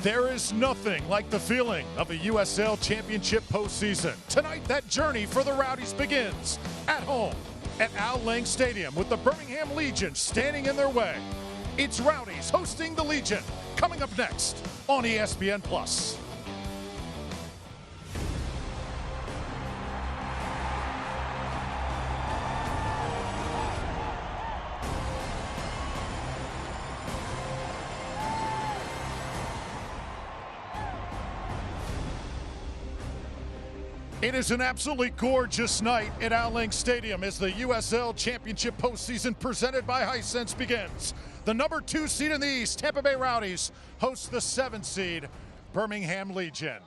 There is nothing like the feeling of a USL Championship postseason. Tonight, that journey for the Rowdies begins at home at Al Lang Stadium with the Birmingham Legion standing in their way. It's Rowdies hosting the Legion, coming up next on ESPN+. It is an absolutely gorgeous night at Al Lang Stadium as the USL Championship postseason presented by Hisense begins. The number 2 seed in the East, Tampa Bay Rowdies, hosts the 7th seed, Birmingham Legion.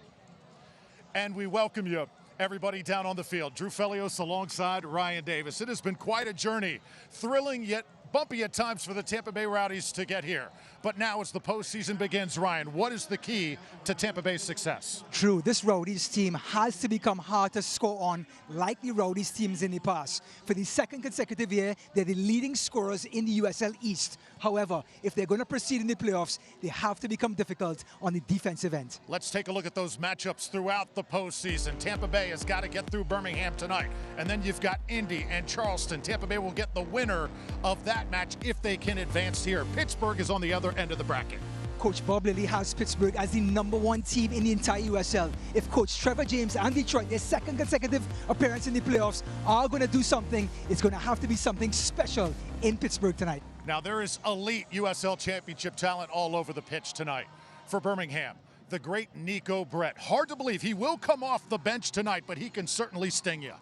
And we welcome you, everybody down on the field. Drew Felios alongside Ryan Davis. It has been quite a journey, thrilling yet bumpy at times for the Tampa Bay Rowdies to get here. But now as the postseason begins, Ryan, what is the key to Tampa Bay's success? True, this Rowdies team has to become hard to score on like the Rowdies teams in the past. For the second consecutive year, they're the leading scorers in the USL East. However, if they're going to proceed in the playoffs, they have to become difficult on the defensive end. Let's take a look at those matchups throughout the postseason. Tampa Bay has got to get through Birmingham tonight. And then you've got Indy and Charleston. Tampa Bay will get the winner of that match if they can advance here. Pittsburgh is on the other end of the bracket. Coach Bob Lilly has Pittsburgh as the number 1 team in the entire USL. If Coach Trevor James and Detroit, their second consecutive appearance in the playoffs, are going to do something, it's going to have to be something special in Pittsburgh tonight. Now there is elite USL Championship talent all over the pitch tonight. For Birmingham, the great Nico Brett. Hard to believe he will come off the bench tonight, but he can certainly sting you.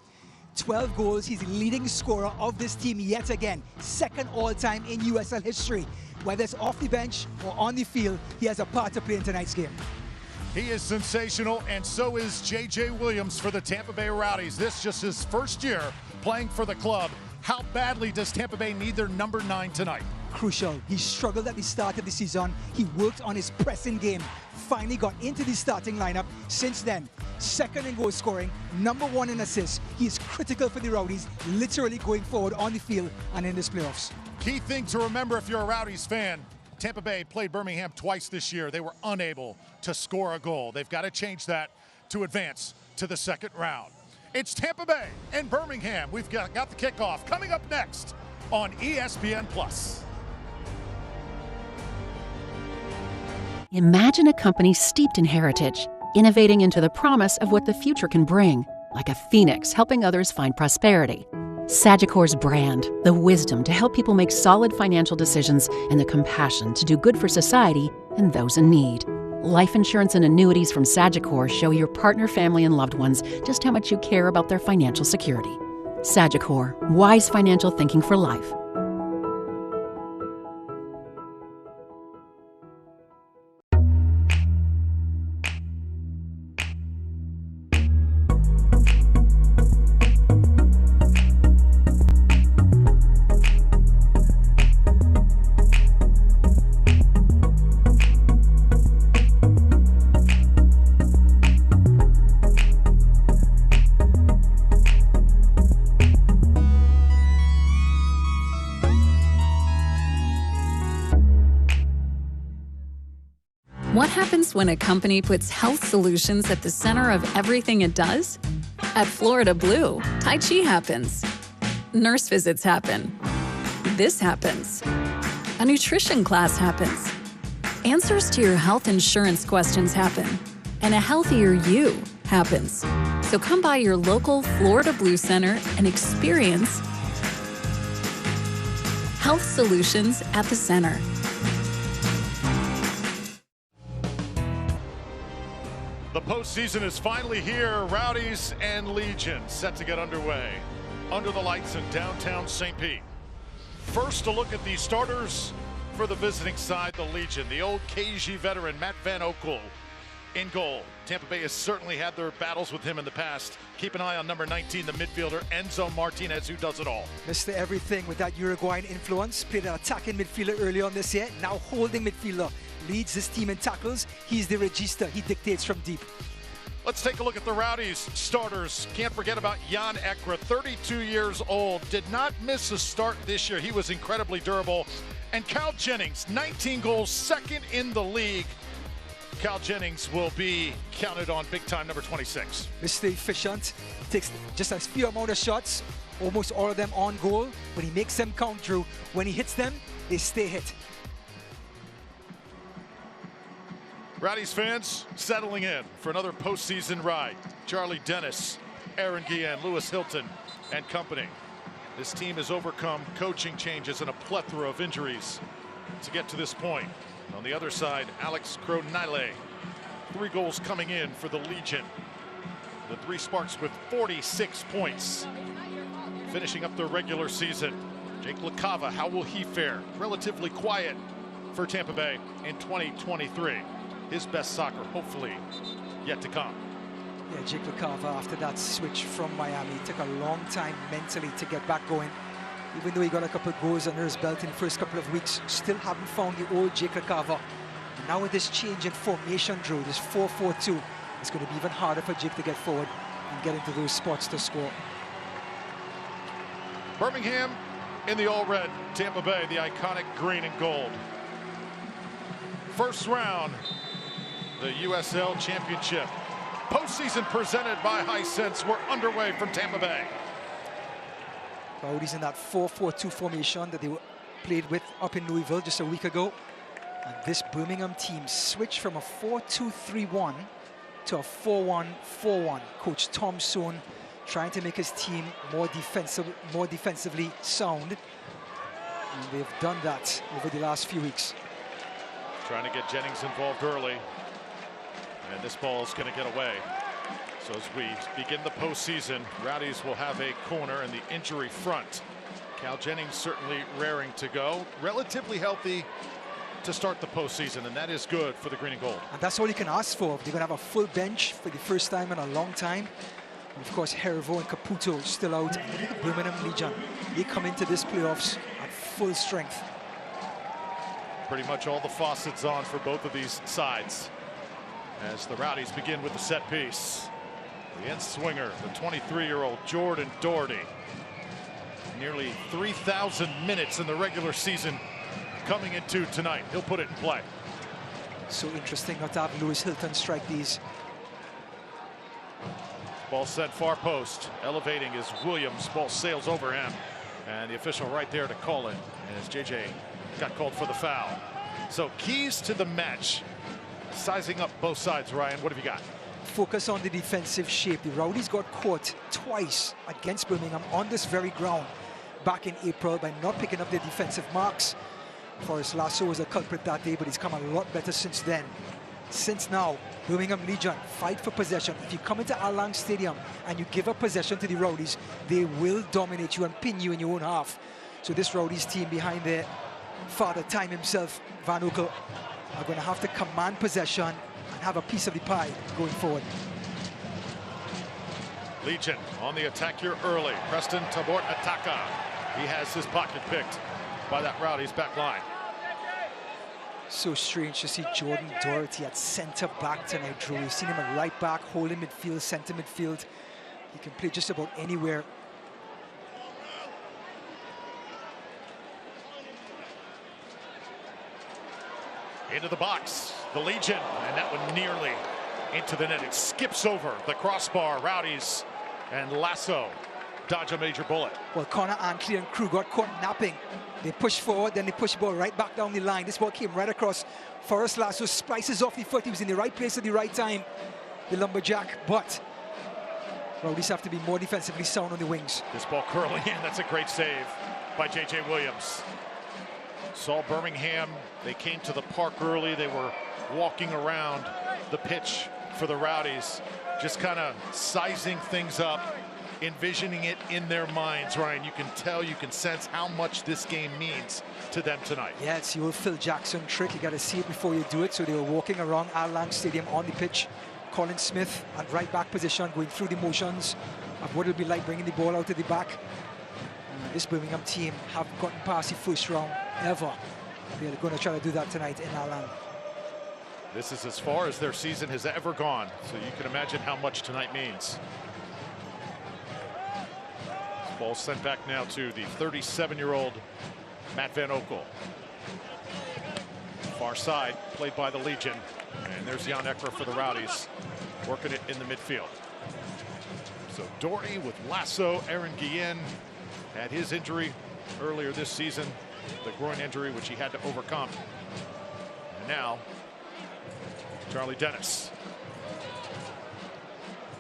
12 goals, he's the leading scorer of this team yet again. Second all-time in USL history. Whether it's off the bench or on the field, he has a part to play in tonight's game. He is sensational, and so is J.J. Williams for the Tampa Bay Rowdies. This just his first year playing for the club. How badly does Tampa Bay need their number 9 tonight? Crucial. He struggled at the start of the season. He worked on his pressing game. Finally got into the starting lineup. Since then, second in goal scoring, number 1 in assists. He is critical for the Rowdies, literally going forward on the field and in this playoffs. Key thing to remember if you're a Rowdies fan, Tampa Bay played Birmingham twice this year. They were unable to score a goal. They've got to change that to advance to the second round. It's Tampa Bay and Birmingham. We've got the kickoff coming up next on ESPN+. Imagine a company steeped in heritage, innovating into the promise of what the future can bring, like a phoenix helping others find prosperity. Sagicor's brand, the wisdom to help people make solid financial decisions and the compassion to do good for society and those in need. Life insurance and annuities from Sagicor show your partner, family, and loved ones just how much you care about their financial security. Sagicor, wise financial thinking for life. What happens when a company puts health solutions at the center of everything it does? At Florida Blue, Tai Chi happens. Nurse visits happen. This happens. A nutrition class happens. Answers to your health insurance questions happen. And a healthier you happens. So come by your local Florida Blue Center and experience health solutions at the center. The postseason is finally here. Rowdies and Legion set to get underway under the lights in downtown St. Pete. First, to look at the starters for the visiting side, the Legion. The old KG veteran, Matt Van Oekel, in goal. Tampa Bay has certainly had their battles with him in the past. Keep an eye on number 19, the midfielder, Enzo Martinez, who does it all. Mr. Everything with that Uruguayan influence. Played an attacking midfielder early on this year. Now holding midfielder. Leads this team in tackles. He's the regista. He dictates from deep. Let's take a look at the Rowdies starters. Can't forget about Jan Ekra, 32 years old. Did not miss a start this year. He was incredibly durable. And Kyle Jennings, 19 goals, second in the league. Cal Jennings will be counted on big time number 26. Mr. Efficient, takes just a few amount of shots, almost all of them on goal, but he makes them count, Drew. When he hits them, they stay hit. Rowdies fans settling in for another postseason ride. Charlie Dennis, Aaron Guillen, Lewis Hilton, and company. This team has overcome coaching changes and a plethora of injuries to get to this point. On the other side, Alex Cronile, 3 goals coming in for the Legion. The Three Sparks with 46 points, finishing up their regular season. Jake LaCava, how will he fare? Relatively quiet for Tampa Bay in 2023. His best soccer, hopefully, yet to come. Yeah, Jake LaCava, after that switch from Miami, took a long time mentally to get back going. Even though he got a couple of goals under his belt in the first couple of weeks, still haven't found the old Jake LaCava. Now with this change in formation, Drew, this 4-4-2, it's going to be even harder for Jake to get forward and get into those spots to score. Birmingham in the all-red, Tampa Bay, the iconic green and gold. First round, the USL Championship. Postseason presented by Hisense. We're underway from Tampa Bay. Rowdies in that 4-4-2 formation that they played with up in Louisville just a week ago. And this Birmingham team switched from a 4-2-3-1 to a 4-1-4-1. Coach Tom Sohn trying to make his team more defensively sound. And they've done that over the last few weeks. Trying to get Jennings involved early. And this ball is going to get away. So as we begin the postseason, Rowdies will have a corner in the injury front. Cal Jennings certainly raring to go. Relatively healthy to start the postseason, and that is good for the green and gold. And that's all you can ask for. They're going to have a full bench for the first time in a long time. And of course, Hervo and Caputo still out. And look at the Birmingham Legion. They come into this playoffs at full strength. Pretty much all the faucets on for both of these sides as the Rowdies begin with the set piece. The end swinger, the 23-year-old Jordan Doherty. Nearly 3,000 minutes in the regular season coming into tonight. He'll put it in play. So interesting not to have Lewis Hilton strike these. Ball sent far post. Elevating is Williams. Ball sails over him. And the official right there to call it as JJ got called for the foul. So keys to the match. Sizing up both sides, Ryan. What have you got? Focus on the defensive shape. The Rowdies got caught twice against Birmingham on this very ground back in April by not picking up their defensive marks. Forrest Lasso was a culprit that day, but he's come a lot better since then. Since now, Birmingham Legion fight for possession. If you come into Al-Lang Stadium and you give up possession to the Rowdies, they will dominate you and pin you in your own half. So this Rowdies team behind their father time himself, Van Oekel, are going to have to command possession and have a piece of the pie going forward. Legion on the attack here early. Preston Tabort Ataka. He has his pocket picked by that Rowdies back line. So strange to see Jordan Doherty at center back tonight, Drew. You've seen him at right back, holding midfield, center midfield. He can play just about anywhere. Into the box, the Legion, and that one nearly into the net. It skips over the crossbar. Rowdies and Lasso dodge a major bullet. Well, Connor Antley and crew got caught napping. They push forward, then they push the ball right back down the line. This ball came right across. Forrest Lasso splices off the foot. He was in the right place at the right time, the lumberjack, but Rowdies have to be more defensively sound on the wings. This ball curling in. That's a great save by JJ Williams. Saw Birmingham. They came to the park early. They were walking around the pitch for the Rowdies, just kind of sizing things up, envisioning it in their minds. Ryan, you can tell, you can sense how much this game means to them tonight. Yeah, it's the old Phil Jackson trick. You got to see it before you do it. So they were walking around Al-Lang Stadium on the pitch. Colin Smith at right back position, going through the motions of what it'll be like bringing the ball out of the back. This Birmingham team have gotten past the first round ever. They're going to try to do that tonight in Al-Lang. This is as far as their season has ever gone, so you can imagine how much tonight means. This ball sent back now to the 37-year-old Matt Van Oekel. Far side, played by the Legion. And there's Jan Ekra for the Rowdies, working it in the midfield. So Doherty with Lasso. Aaron Guillen had his injury earlier this season, the groin injury, which he had to overcome. And now, Charlie Dennis.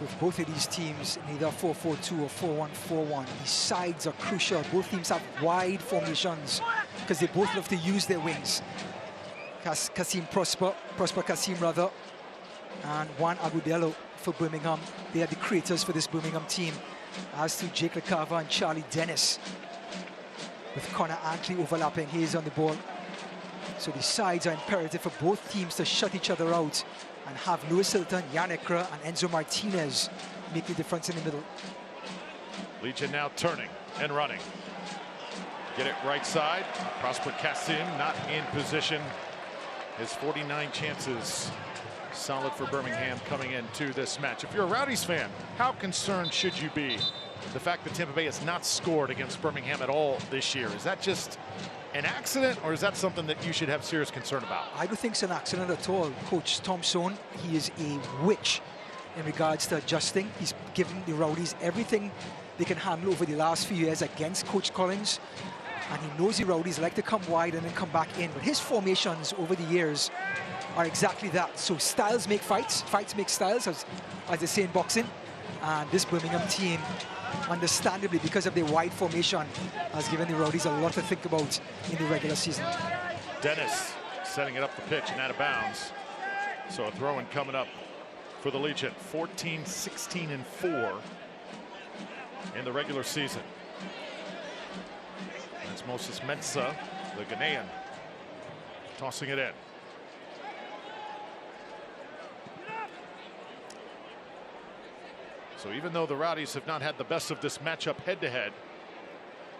With both of these teams in either 4-4-2 or 4-1-4-1, these sides are crucial. Both teams have wide formations because they both love to use their wings. Prosper Kasim rather, and Juan Agudelo for Birmingham. They are the creators for this Birmingham team, as to Jake LaCava and Charlie Dennis, with Connor Antley overlapping. He's on the ball. So the sides are imperative for both teams to shut each other out and have Lewis Hilton, Jan Ekra, and Enzo Martinez make the difference in the middle. Legion now turning and running. Get it right side. Prosper Kasim not in position. His 49 chances solid for Birmingham coming into this match. If you're a Rowdies fan, how concerned should you be the fact that Tampa Bay has not scored against Birmingham at all this year? Is that just an accident, or is that something that you should have serious concern about? I don't think it's an accident at all. Coach Thompson, he is a witch in regards to adjusting. He's given the Rowdies everything they can handle over the last few years against Coach Collins. And he knows the Rowdies like to come wide and then come back in. But his formations over the years are exactly that. So styles make fights, fights make styles, as they say in boxing. And this Birmingham team, understandably, because of their wide formation, has given the Rowdies a lot to think about in the regular season. Dennis setting it up the pitch and out of bounds. So a throw-in coming up for the Legion. 14, 16, and 4 in the regular season. That's Moses Mensah, the Ghanaian, tossing it in. So even though the Rowdies have not had the best of this matchup head-to-head,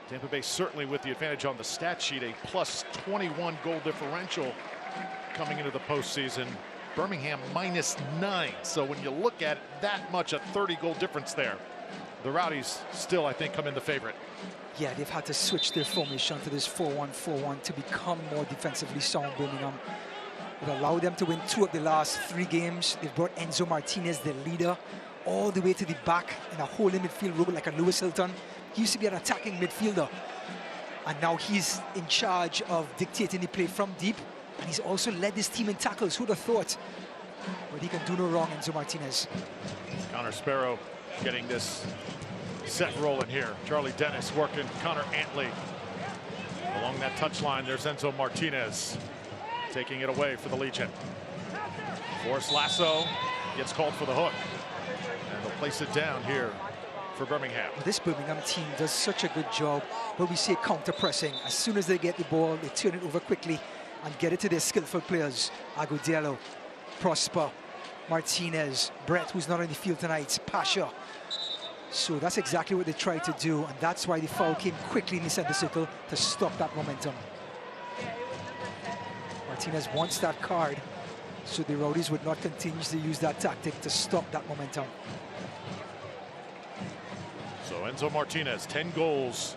Tampa Bay certainly with the advantage on the stat sheet, a plus 21 goal differential coming into the postseason. Birmingham -9. So when you look at it, that much, a 30-goal difference there. The Rowdies still, I think, come in the favorite. Yeah, they've had to switch their formation to this 4-1-4-1 to become more defensively sound. Birmingham. It allowed them to win 2 of the last 3 games. They've brought Enzo Martinez, the leader, all the way to the back in a holding midfield role like a Lewis Hilton. He used to be an attacking midfielder, and now he's in charge of dictating the play from deep, and he's also led this team in tackles. Who'd have thought? But he can do no wrong, Enzo Martinez. Connor Sparrow getting this set rolling here. Charlie Dennis working Connor Antley along that touchline. There's Enzo Martinez taking it away for the Legion. Forrest Lasso gets called for the hook, and they'll place it down here for Birmingham. This Birmingham team does such a good job where we say counter-pressing. As soon as they get the ball, they turn it over quickly and get it to their skillful players. Agudelo, Prosper, Martinez, Brett, who's not on the field tonight, Pasha. So that's exactly what they tried to do, and that's why the foul came quickly in the center circle to stop that momentum. Martinez wants that card, so the Rowdies would not continue to use that tactic to stop that momentum. So Enzo Martinez, 10 goals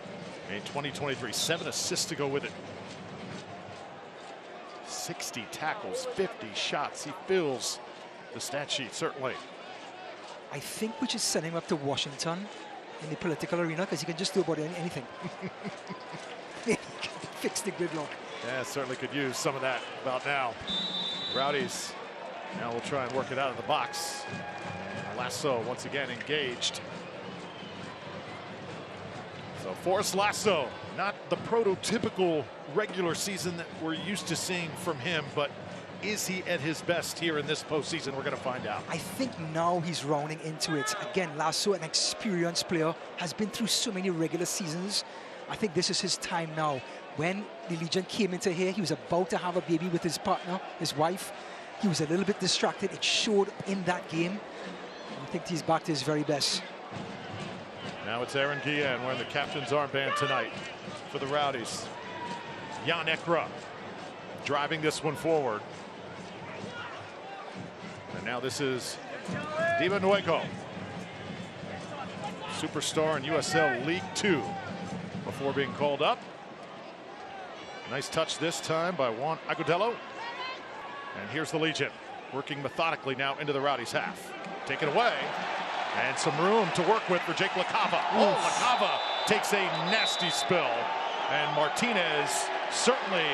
in 2023, 7 assists to go with it. 60 tackles, 50 shots. He fills the stat sheet, certainly. I think we should send him up to Washington in the political arena, because he can just do about anything. Fix the gridlock. Yeah, certainly could use some of that about now. Rowdies now will try and work it out of the box. And Lasso once again engaged. So Forrest Lasso, not the prototypical regular season that we're used to seeing from him, but is he at his best here in this postseason? We're going to find out. I think now he's rounding into it. Again, Lasso, an experienced player, has been through so many regular seasons. I think this is his time now. When the Legion came into here, he was about to have a baby with his partner, his wife. He was a little bit distracted. It showed in that game. I think he's back to his very best. Now it's Aaron Guillen wearing the captain's armband tonight for the Rowdies. Jan Ekra driving this one forward. And now this is Diva Nueco, superstar in USL League Two, before being called up. Nice touch this time by Juan Agudelo. And here's the Legion working methodically now into the Rowdies half. Taken away. And some room to work with for Jake LaCava. Oh, LaCava takes a nasty spill. And Martinez certainly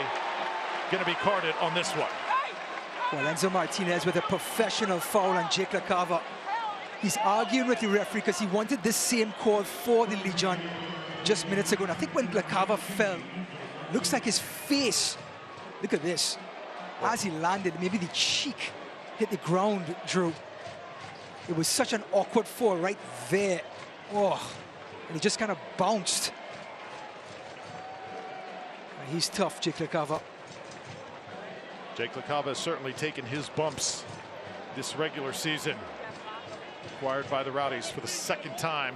going to be carded on this one. Well, Enzo Martinez with a professional foul on Jake LaCava. He's arguing with the referee because he wanted this same call for the Legion just minutes ago. And I think when LaCava fell, looks like his face, look at this, as he landed, maybe the cheek hit the ground, Drew. It was such an awkward fall right there. Oh, and he just kind of bounced. He's tough, Jake LaCava. Jake LaCava has certainly taken his bumps this regular season. Acquired by the Rowdies for the second time.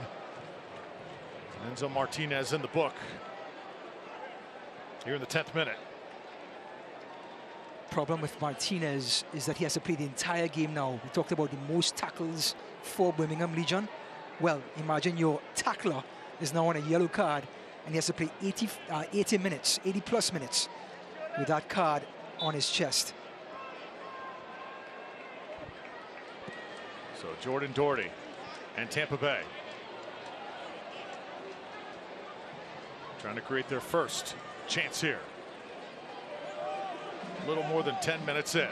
Enzo Martinez in the book here in the 10th minute. Problem with Martinez is that he has to play the entire game now. We talked about the most tackles for Birmingham Legion. Well, imagine your tackler is now on a yellow card and he has to play 80 minutes, 80 plus minutes with that card on his chest. So Jordan Doherty and Tampa Bay trying to create their first chance here. A little more than 10 minutes in.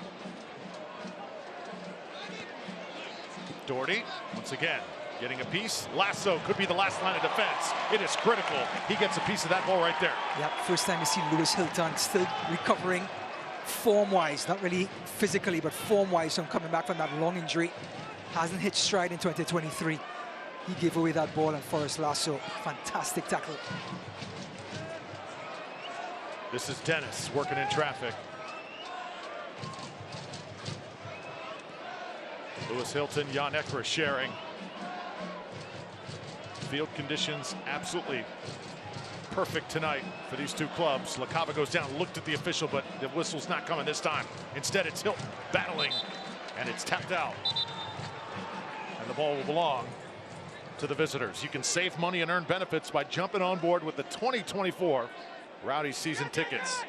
Doherty once again getting a piece. Lasso could be the last line of defense. It is critical. He gets a piece of that ball right there. Yep, first time you see Lewis Hilton still recovering form-wise, not really physically, but form-wise from coming back from that long injury. Hasn't hit stride in 2023. He gave away that ball, and Forrest Lasso, fantastic tackle. This is Dennis working in traffic. Lewis Hilton, Jan Ekra sharing. Field conditions absolutely perfect tonight for these two clubs. LaCava goes down, looked at the official, but the whistle's not coming this time. Instead, it's Hilton battling, and it's tapped out. And the ball will belong to the visitors. You can save money and earn benefits by jumping on board with the 2024 Rowdies season tickets.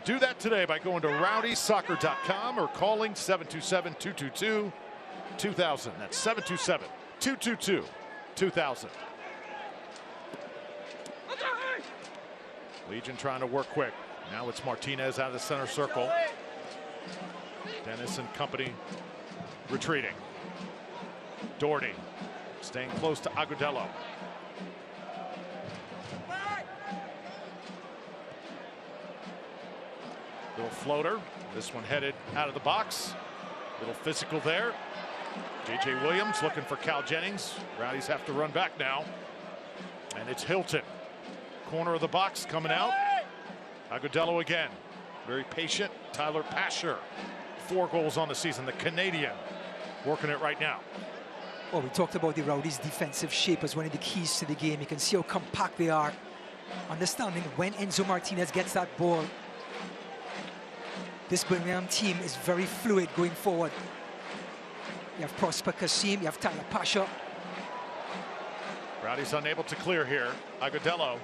Do that today by going to rowdiesoccer.com or calling 727-222-2000. That's 727-222-2000. Legion trying to work quick. Now it's Martinez out of the center circle. Dennis and company retreating. Doherty staying close to Agudelo. Little floater. This one headed out of the box. Little physical there. J.J. Williams looking for Cal Jennings. Rowdies have to run back now. And it's Hilton. Corner of the box coming out. Agudelo again. Very patient. Tyler Pasher. 4 goals on the season. The Canadian working it right now. Well, we talked about the Rowdies' defensive shape as one of the keys to the game. You can see how compact they are. Understanding when Enzo Martinez gets that ball, this Birmingham team is very fluid going forward. You have Prosper Kasim, you have Tyler Pasha. Rowdies unable to clear here. Agudelo.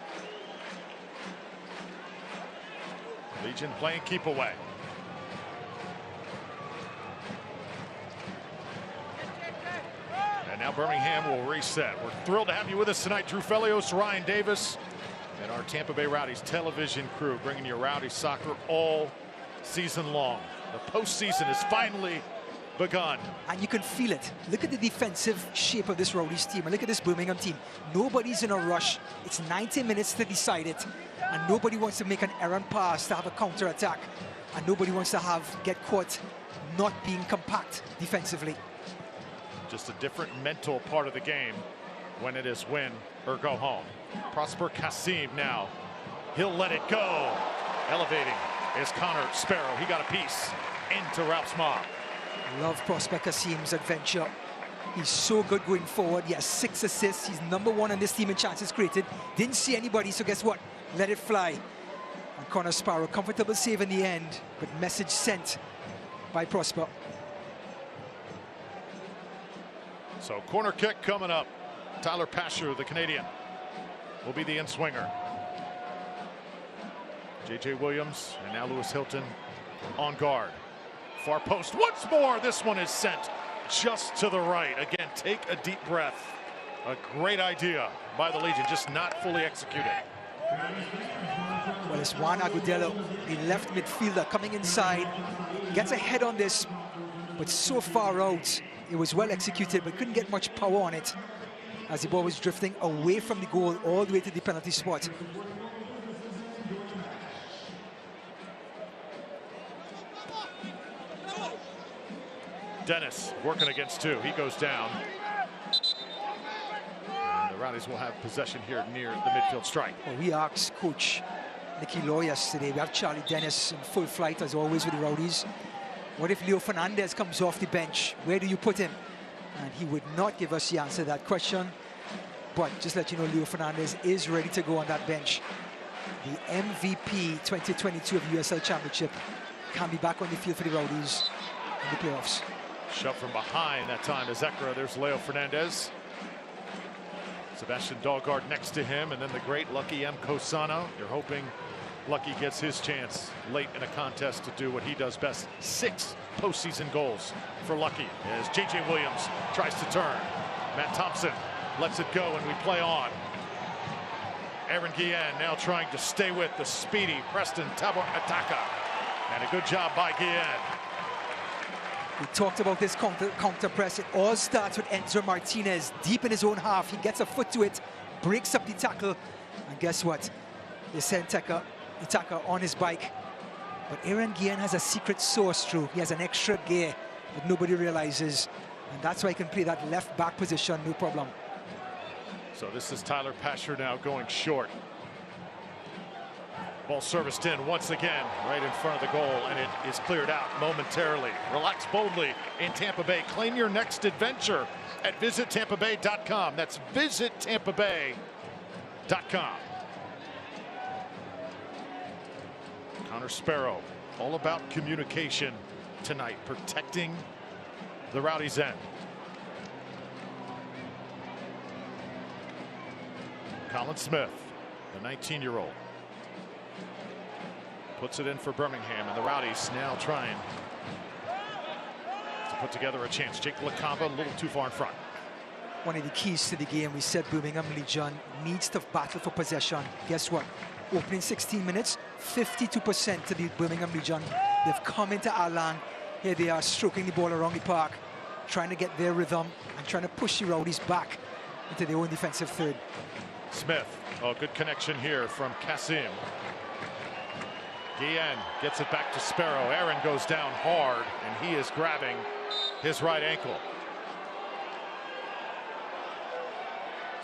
Legion playing keep away. And now Birmingham will reset. We're thrilled to have you with us tonight. Drew Felios, Ryan Davis, and our Tampa Bay Rowdies television crew bringing you Rowdies soccer all season long. The postseason has finally begun. And you can feel it. Look at the defensive shape of this Rowdies team, and look at this Birmingham team. Nobody's in a rush. It's 90 minutes to decide it, and nobody wants to make an errant pass to have a counter attack, and nobody wants to get caught not being compact defensively. Just a different mental part of the game when it is win or go home. Prosper Kasim now. He'll let it go. Elevating is Connor Sparrow. He got a piece into Ralph's mob. Love Prosper Kasim's adventure. He's so good going forward. He has 6 assists. He's #1 on this team in chances created. Didn't see anybody, so guess what? Let it fly. And Connor Sparrow, comfortable save in the end, but message sent by Prosper. So corner kick coming up. Tyler Pasher, the Canadian, will be the in-swinger. J.J. Williams and now Lewis Hilton on guard. Far post once more. This one is sent just to the right. Again, take a deep breath. A great idea by the Legion, just not fully executed. Well, it's Juan Agudelo, the left midfielder, coming inside. Gets a head on this, but so far out. It was well executed, but couldn't get much power on it as the ball was drifting away from the goal all the way to the penalty spot. Dennis working against two. He goes down. And the Rowdies will have possession here near the midfield stripe. Well, we asked Coach Nicky Law yesterday. We have Charlie Dennis in full flight, as always, with the Rowdies. What if Leo Fernandez comes off the bench? Where do you put him? And he would not give us the answer to that question. But just let you know, Leo Fernandez is ready to go on that bench. The MVP 2022 of the USL Championship can be back on the field for the Rowdies in the playoffs. Shove from behind that time to Zekra. There's Leo Fernandez. Sebastian Dahlgaard next to him, and then the great Lucky M. Cosano. You're hoping Lucky gets his chance late in a contest to do what he does best. 6 postseason goals for Lucky as J.J. Williams tries to turn. Matt Thompson lets it go, and we play on. Aaron Guillen now trying to stay with the speedy Preston Tabor Ataka. And a good job by Guillen. We talked about this counter press. It all starts with Enzo Martinez deep in his own half. He gets a foot to it, breaks up the tackle, and guess what? They send Ataka on his bike. But Aaron Guillen has a secret sauce through. He has an extra gear that nobody realizes, and that's why he can play that left back position, no problem. So this is Tyler Pasher now going short. Ball serviced in once again right in front of the goal, and it is cleared out momentarily. Relax boldly in Tampa Bay. Claim your next adventure at visitTampaBay.com. That's visitTampaBay.com. Connor Sparrow, all about communication tonight, protecting the Rowdies' end. Colin Smith, the 19-year-old. Puts it in for Birmingham, and the Rowdies now trying to put together a chance. Jake LaCamba a little too far in front. One of the keys to the game, we said Birmingham Legion needs to battle for possession. Guess what? Opening 16 minutes, 52% to the Birmingham Legion. They've come into our land. Here they are stroking the ball around the park, trying to get their rhythm and trying to push the Rowdies back into their own defensive third. Smith, oh, good connection here from Kasim. Guillen gets it back to Sparrow. Aaron goes down hard, and he is grabbing his right ankle.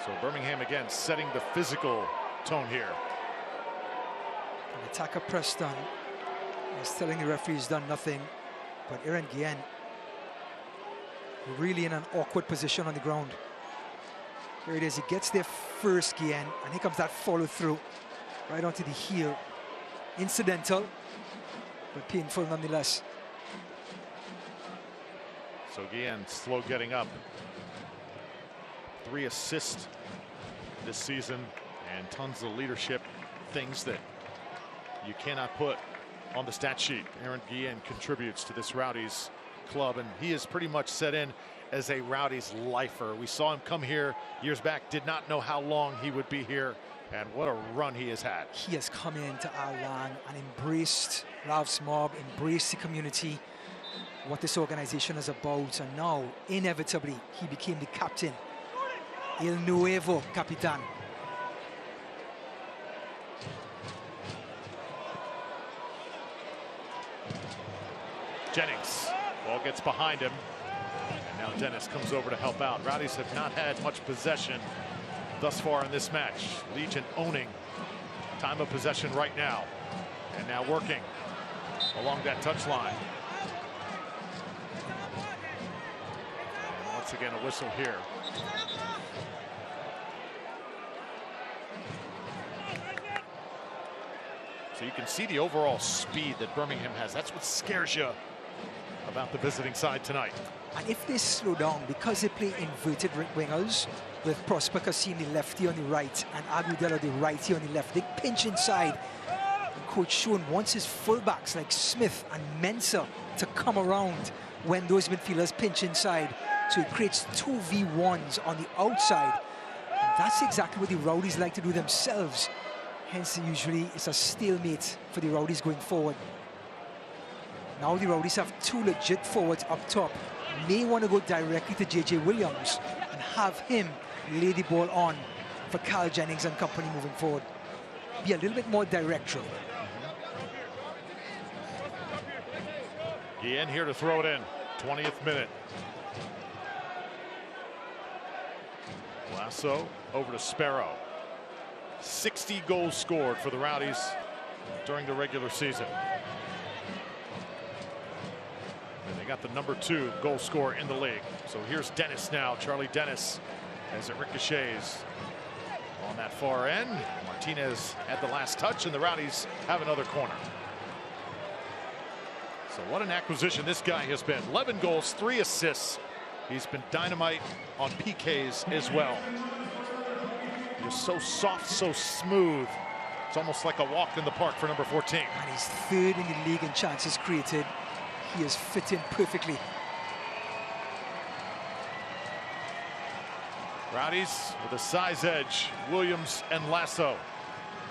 So Birmingham again setting the physical tone here. An attacker Preston is telling the referee he's done nothing, but Aaron Guillen really in an awkward position on the ground. Here it is, he gets there first, Guillen, and here comes that follow through right onto the heel. Incidental, but painful nonetheless. So Guillen slow getting up. 3 assists this season and tons of leadership, things that you cannot put on the stat sheet. Aaron Guillen contributes to this Rowdies club, and he is pretty much set in as a Rowdies lifer. We saw him come here years back, did not know how long he would be here, and what a run he has had. He has come into our land and embraced Ralph's mob, embraced the community, what this organization is about, and now inevitably he became the captain. El Nuevo Capitan. Jennings, ball gets behind him, and now Dennis comes over to help out. Rowdies have not had much possession thus far in this match. Legion owning time of possession right now, and now working along that touchline. And once again, a whistle here. So you can see the overall speed that Birmingham has. That's what scares you about the visiting side tonight. And if they slow down, because they play inverted wingers with Prosper Kasim the lefty on the right and Agudelo the righty on the left, they pinch inside. Coach Schoen wants his fullbacks like Smith and Mensah to come around when those midfielders pinch inside. So he creates 2v1s on the outside. And that's exactly what the Rowdies like to do themselves. Hence, usually it's a stalemate for the Rowdies going forward. Now the Rowdies have two legit forwards up top. May want to go directly to J.J. Williams and have him lay the ball on for Carl Jennings and company moving forward. Be a little bit more directional. Guillen here to throw it in. 20th minute. Lasso over to Sparrow. 60 goals scored for the Rowdies during the regular season. And they got the #2 goal scorer in the league. So here's Dennis now, Charlie Dennis, as it ricochets on that far end. Martinez had the last touch, and the Rowdies have another corner. So what an acquisition this guy has been. 11 goals, 3 assists. He's been dynamite on PKs as well. Just so soft, so smooth. It's almost like a walk in the park for number 14. And he's 3rd in the league in chances created. He has fit in perfectly. Rowdies with a size edge. Williams and Lasso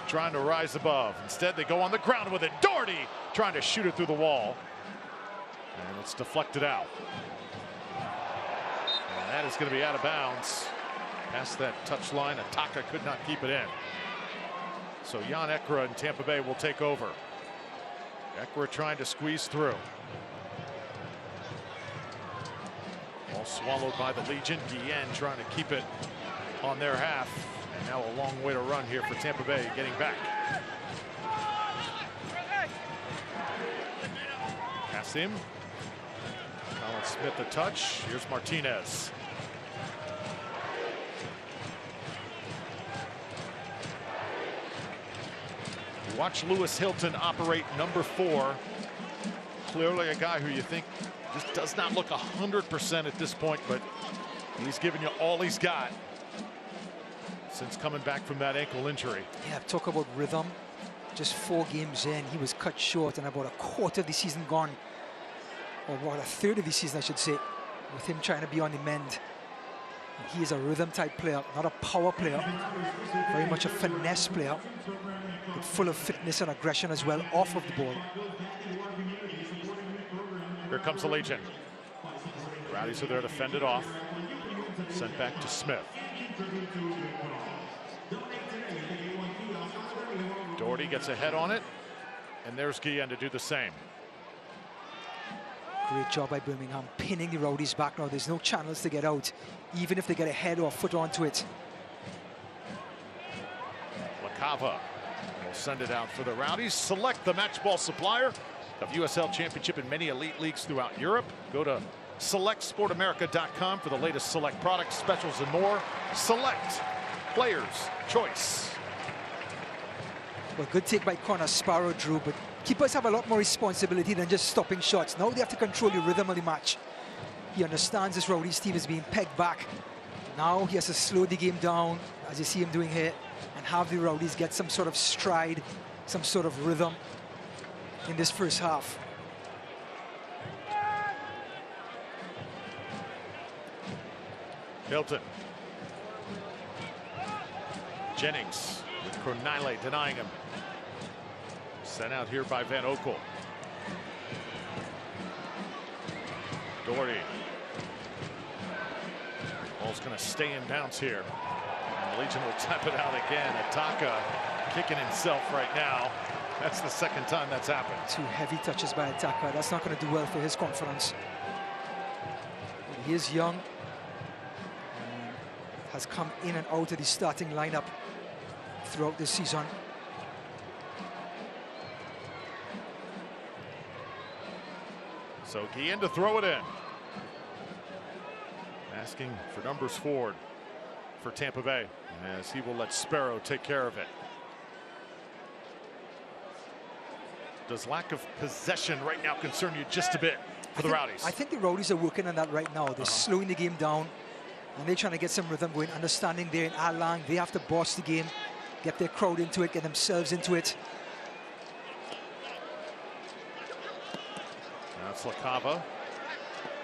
trying to rise above. Instead, they go on the ground with it. Doherty trying to shoot it through the wall. And it's deflected out. And that is going to be out of bounds. Past that touch line, Ataka could not keep it in. So Jan Ekra and Tampa Bay will take over. Ekra trying to squeeze through. All swallowed by the Legion. Guillen trying to keep it on their half. And now a long way to run here for Tampa Bay getting back. Kassim. Colin Smith a touch. Here's Martinez. Watch Lewis Hilton operate #4. Clearly a guy who you think just does not look 100% at this point, but he's given you all he's got since coming back from that ankle injury. Yeah, talk about rhythm. Just 4 games in, he was cut short, and about a quarter of the season gone, or about a third of the season, I should say, with him trying to be on the mend. He is a rhythm type player, not a power player, very much a finesse player, but full of fitness and aggression as well off of the ball. Here comes the Legion. Rowdies are there to fend it off. Sent back to Smith. Doherty gets a head on it, and there's Guillen to do the same. Great job by Birmingham, pinning the Rowdies back now. There's no channels to get out, even if they get a head or a foot onto it. LaCava will send it out for the Rowdies. Select, the match ball supplier of USL Championship and many elite leagues throughout Europe. Go to selectsportamerica.com for the latest Select products, specials, and more. Select, players' choice. Well, good take by Connor Sparrow, Drew, but keepers have a lot more responsibility than just stopping shots. Now they have to control the rhythm of the match. He understands this Rowdies team is being pegged back. Now he has to slow the game down, as you see him doing here, and have the Rowdies get some sort of stride, some sort of rhythm in this first half. Hilton. Jennings with Kronile denying him. Sent out here by Van Oekel. Doherty. Ball's going to stay in bounds here. And the Legion will tap it out again. Ataka kicking himself right now. That's the second time that's happened. 2 heavy touches by Ataka. That's not going to do well for his confidence. He is young and has come in and out of the starting lineup throughout this season. So Guillen to throw it in. Asking for numbers forward for Tampa Bay, as he will let Sparrow take care of it. Does lack of possession right now concern you just a bit for the Rowdies? I think the Rowdies are working on that right now. They're slowing the game down, and they're trying to get some rhythm going, understanding they're in Alang. They have to boss the game, get their crowd into it, get themselves into it. That's LaCava.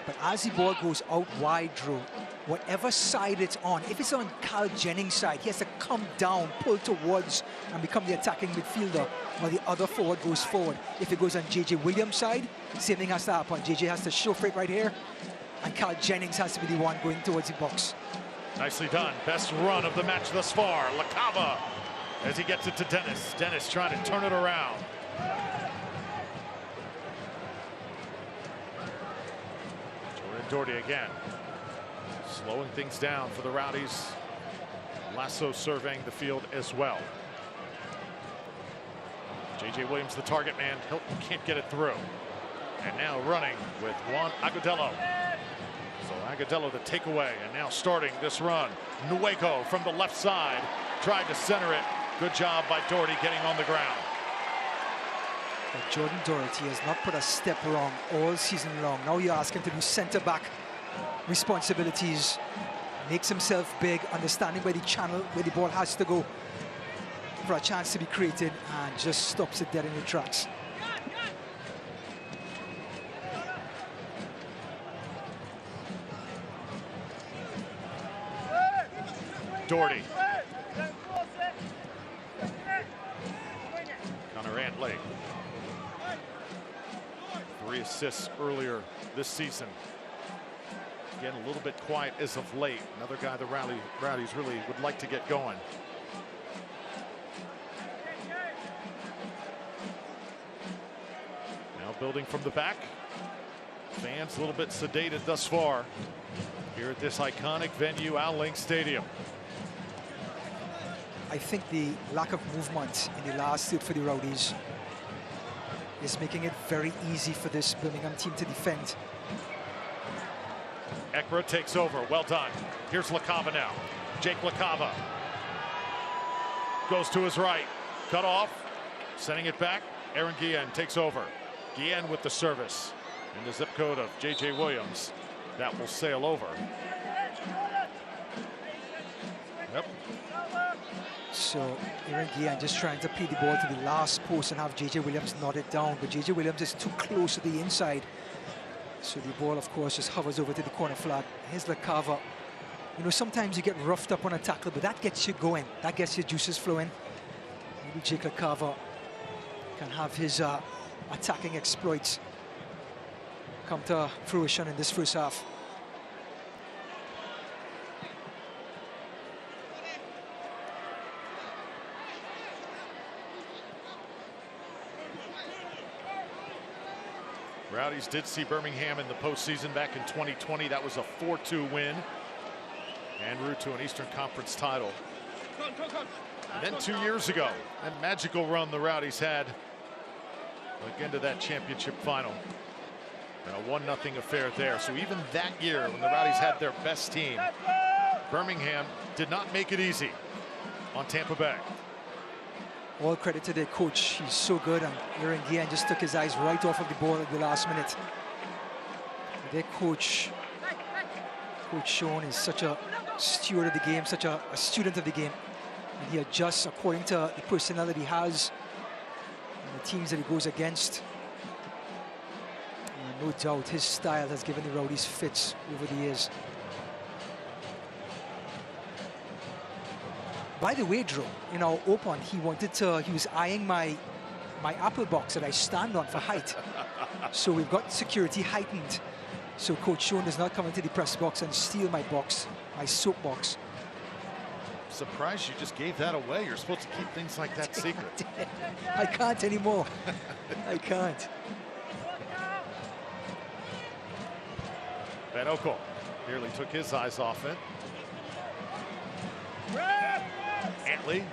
But as the ball goes out wide, Drew, whatever side it's on, if it's on Cal Jennings' side, he has to come down, pull towards, and become the attacking midfielder, while the other forward goes forward. If it goes on J.J. Williams' side, same thing has to happen. J.J. has to chauffeur it right here, and Cal Jennings has to be the one going towards the box. Nicely done. Best run of the match thus far. LaCava as he gets it to Dennis. Dennis trying to turn it around. Doherty again, slowing things down for the Rowdies. Lasso surveying the field as well. J.J. Williams, the target man. Hilton can't get it through. And now running with Juan Agudelo. So Agudelo the takeaway, and now starting this run. Nuevo from the left side, tried to center it. Good job by Doherty getting on the ground. But Jordan Doherty has not put a step wrong all season long. Now you ask him to do centre-back responsibilities, makes himself big, understanding where the channel, where the ball has to go for a chance to be created, and just stops it dead in the tracks. Doherty. Connor Antley. 3 assists earlier this season. Again, a little bit quiet as of late. Another guy the Rowdies really would like to get going. Now building from the back. Fans a little bit sedated thus far here at this iconic venue, Al Link Stadium. I think the lack of movement in the last third for the Rowdies is making it very easy for this Birmingham team to defend. Ekra takes over. Well done. Here's LaCava now. Jake LaCava goes to his right. Cut off. Sending it back. Aaron Guillen takes over. Guillen with the service. And the zip code of J.J. Williams. That will sail over. Yep. So Aaron Guillen just trying to play the ball to the last post and have J.J. Williams knot it down. But J.J. Williams is too close to the inside. So the ball, of course, just hovers over to the corner flag. Here's LaCava. You know, sometimes you get roughed up on a tackle, but that gets you going. That gets your juices flowing. Maybe Jake LaCava can have his attacking exploits come to fruition in this first half. Rowdies did see Birmingham in the postseason back in 2020. That was a 4-2 win en route to an Eastern Conference title. And then 2 years ago, that magical run the Rowdies had again to that championship final. And a 1-0 affair there. So even that year, when the Rowdies had their best team, Birmingham did not make it easy on Tampa Bay. All credit to their coach. He's so good, and Aaron Guillen just took his eyes right off of the ball at the last minute. Their coach, Coach Sean, is such a steward of the game, such a student of the game. And he adjusts according to the personnel that he has and the teams that he goes against. And no doubt his style has given the Rowdies fits over the years. By the way, Drew, in our open, he was eyeing my apple box that I stand on for height. So we've got security heightened. So Coach Sean does not come into the press box and steal my box, my soap box. Surprised you just gave that away. You're supposed to keep things like that secret. I can't anymore. I can't. Van Okel nearly took his eyes off it. Antley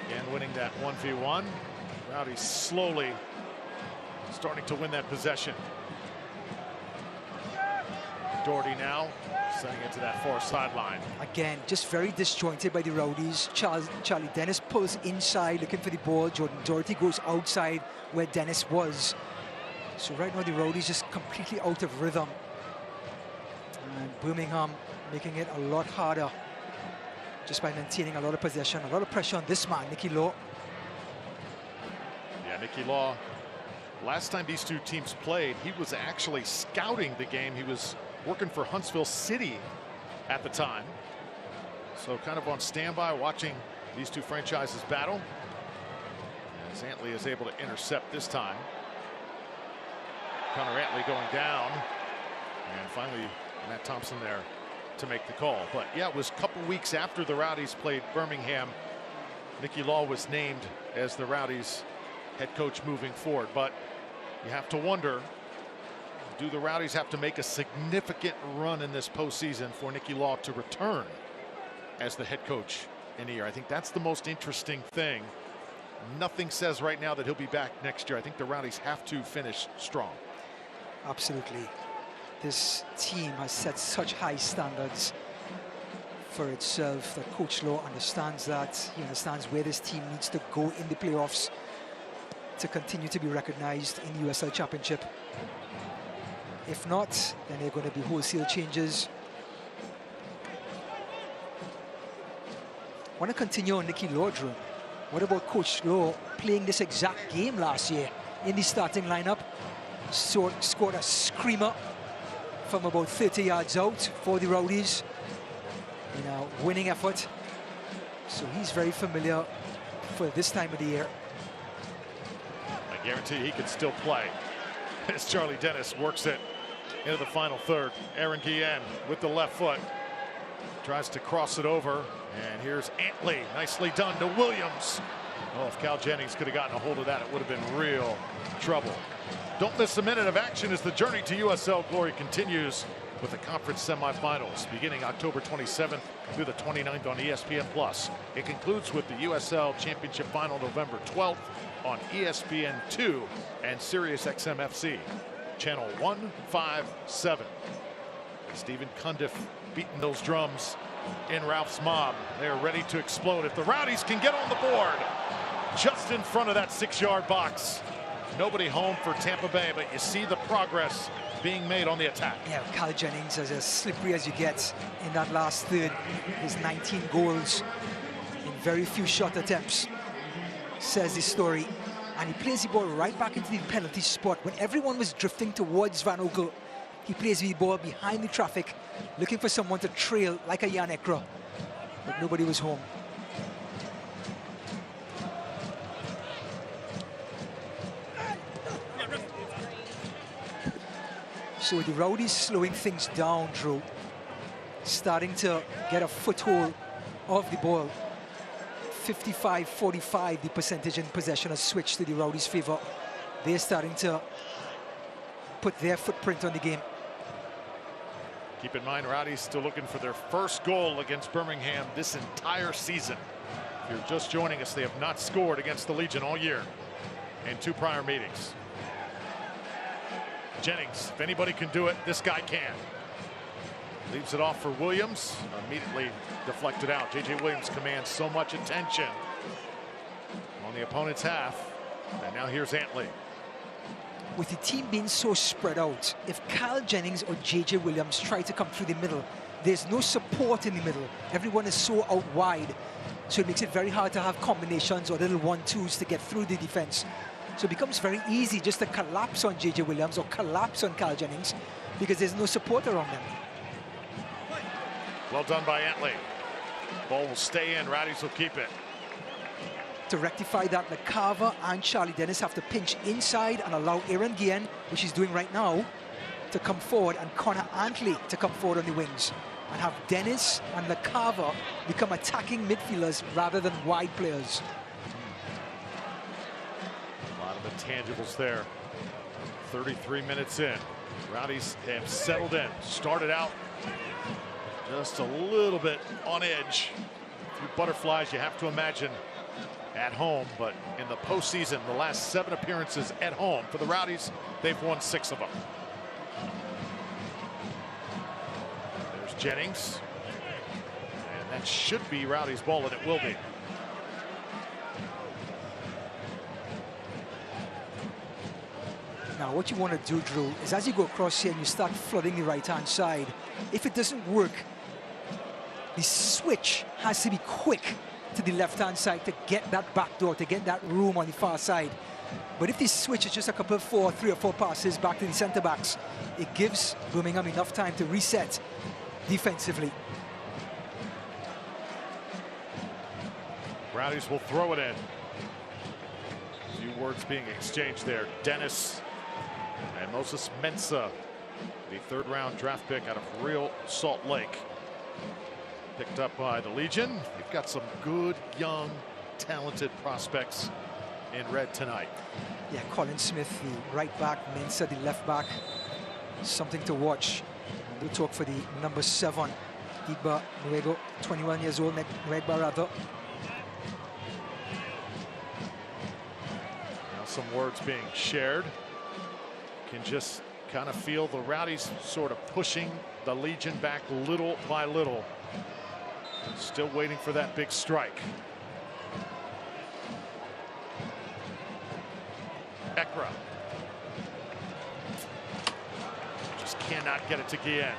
again winning that 1v1. Rowdies slowly starting to win that possession. Doherty now sending it to that far sideline. Again, just very disjointed by the Rowdies. Charlie Dennis pulls inside looking for the ball. Jordan Doherty goes outside where Dennis was. So right now the Rowdies just completely out of rhythm. And Birmingham making it a lot harder just by maintaining a lot of possession, a lot of pressure on this man, Nicky Law. Yeah, Nicky Law Last time these two teams played, he was actually scouting the game. He was working for Huntsville City at the time. So kind of on standby watching these two franchises battle. As Antley is able to intercept this time. Connor Antley going down. And finally Matt Thompson there to make the call. But yeah, it was a couple weeks after the Rowdies played Birmingham. Nicky Law was named as the Rowdies head coach moving forward. But you have to wonder, do the Rowdies have to make a significant run in this postseason for Nicky Law to return as the head coach in a year? I think that's the most interesting thing. Nothing says right now that he'll be back next year. I think the Rowdies have to finish strong. Absolutely. This team has set such high standards for itself that Coach Law understands that. He understands where this team needs to go in the playoffs to continue to be recognized in the USL Championship. If not, then there are going to be wholesale changes. I want to continue on Nicky Law, Drew. What about Coach Law playing this exact game last year in the starting lineup? Scored a screamer from about 30 yards out for the Rowdies in a winning effort. So he's very familiar for this time of the year. I guarantee he can still play as Charlie Dennis works it into the final third. Aaron Guillen with the left foot tries to cross it over, and here's Antley, nicely done to Williams. Oh, if Cal Jennings could have gotten a hold of that, it would have been real trouble. Don't miss a minute of action as the journey to USL glory continues with the conference semifinals beginning October 27th through the 29th on ESPN+. It concludes with the USL Championship final November 12th on ESPN2 and Sirius XM FC, channel 157. Stephen Cundiff beating those drums in Ralph's mob. They're ready to explode if the Rowdies can get on the board just in front of that 6-yard box. Nobody home for Tampa Bay, but you see the progress being made on the attack. Yeah, Cal Jennings is as slippery as you get in that last third. His 19 goals in very few shot attempts says this story. And he plays the ball right back into the penalty spot. When everyone was drifting towards Van Oekel, he plays the ball behind the traffic, looking for someone to trail like a Jan Ekra. But nobody was home. So the Rowdies slowing things down, Drew. Starting to get a foothold of the ball. 55-45, the percentage in possession has switched to the Rowdies' favor. They're starting to put their footprint on the game. Keep in mind, Rowdies still looking for their first goal against Birmingham this entire season. If you're just joining us, they have not scored against the Legion all year in 2 prior meetings. Jennings, if anybody can do it, this guy can. Leaves it off for Williams, immediately deflected out. J.J. Williams commands so much attention on the opponent's half. And now here's Antley. With the team being so spread out, if Cal Jennings or J.J. Williams try to come through the middle, there's no support in the middle. Everyone is so out wide, so it makes it very hard to have combinations or little 1-2s to get through the defense. So it becomes very easy just to collapse on J.J. Williams or collapse on Cal Jennings because there's no support around them. Well done by Antley. Ball will stay in. Rowdies will keep it. To rectify that, LaCava and Charlie Dennis have to pinch inside and allow Aaron Guillen, which he's doing right now, to come forward, and Connor Antley to come forward on the wings, and have Dennis and LaCava become attacking midfielders rather than wide players. A lot of intangibles there. 33 minutes in. Rowdies have settled in. Started out just a little bit on edge. A few butterflies, you have to imagine, at home, but in the postseason, the last 7 appearances at home for the Rowdies, they've won 6 of them. There's Jennings, and that should be Rowdies' ball, and it will be. Now, what you want to do, Drew, is as you go across here and you start flooding the right-hand side, if it doesn't work, the switch has to be quick to the left-hand side to get that back door, to get that room on the far side. But if they switch, it's just a couple of 3 or 4 passes back to the centre-backs. It gives Birmingham enough time to reset defensively. Rowdies will throw it in. A few words being exchanged there. Dennis and Moses Mensah, the 3rd-round draft pick out of Real Salt Lake, picked up by the Legion. They've got some good, young, talented prospects in red tonight. Yeah, Colin Smith, the right back, Mensah, the left back. Something to watch. And we'll talk for the number 7, Igba Nuego, 21 years old, Nuegba rather. Now some words being shared. Can just kind of feel the Rowdies sort of pushing the Legion back little by little. Still waiting for that big strike. Ekra just cannot get it to Guillen.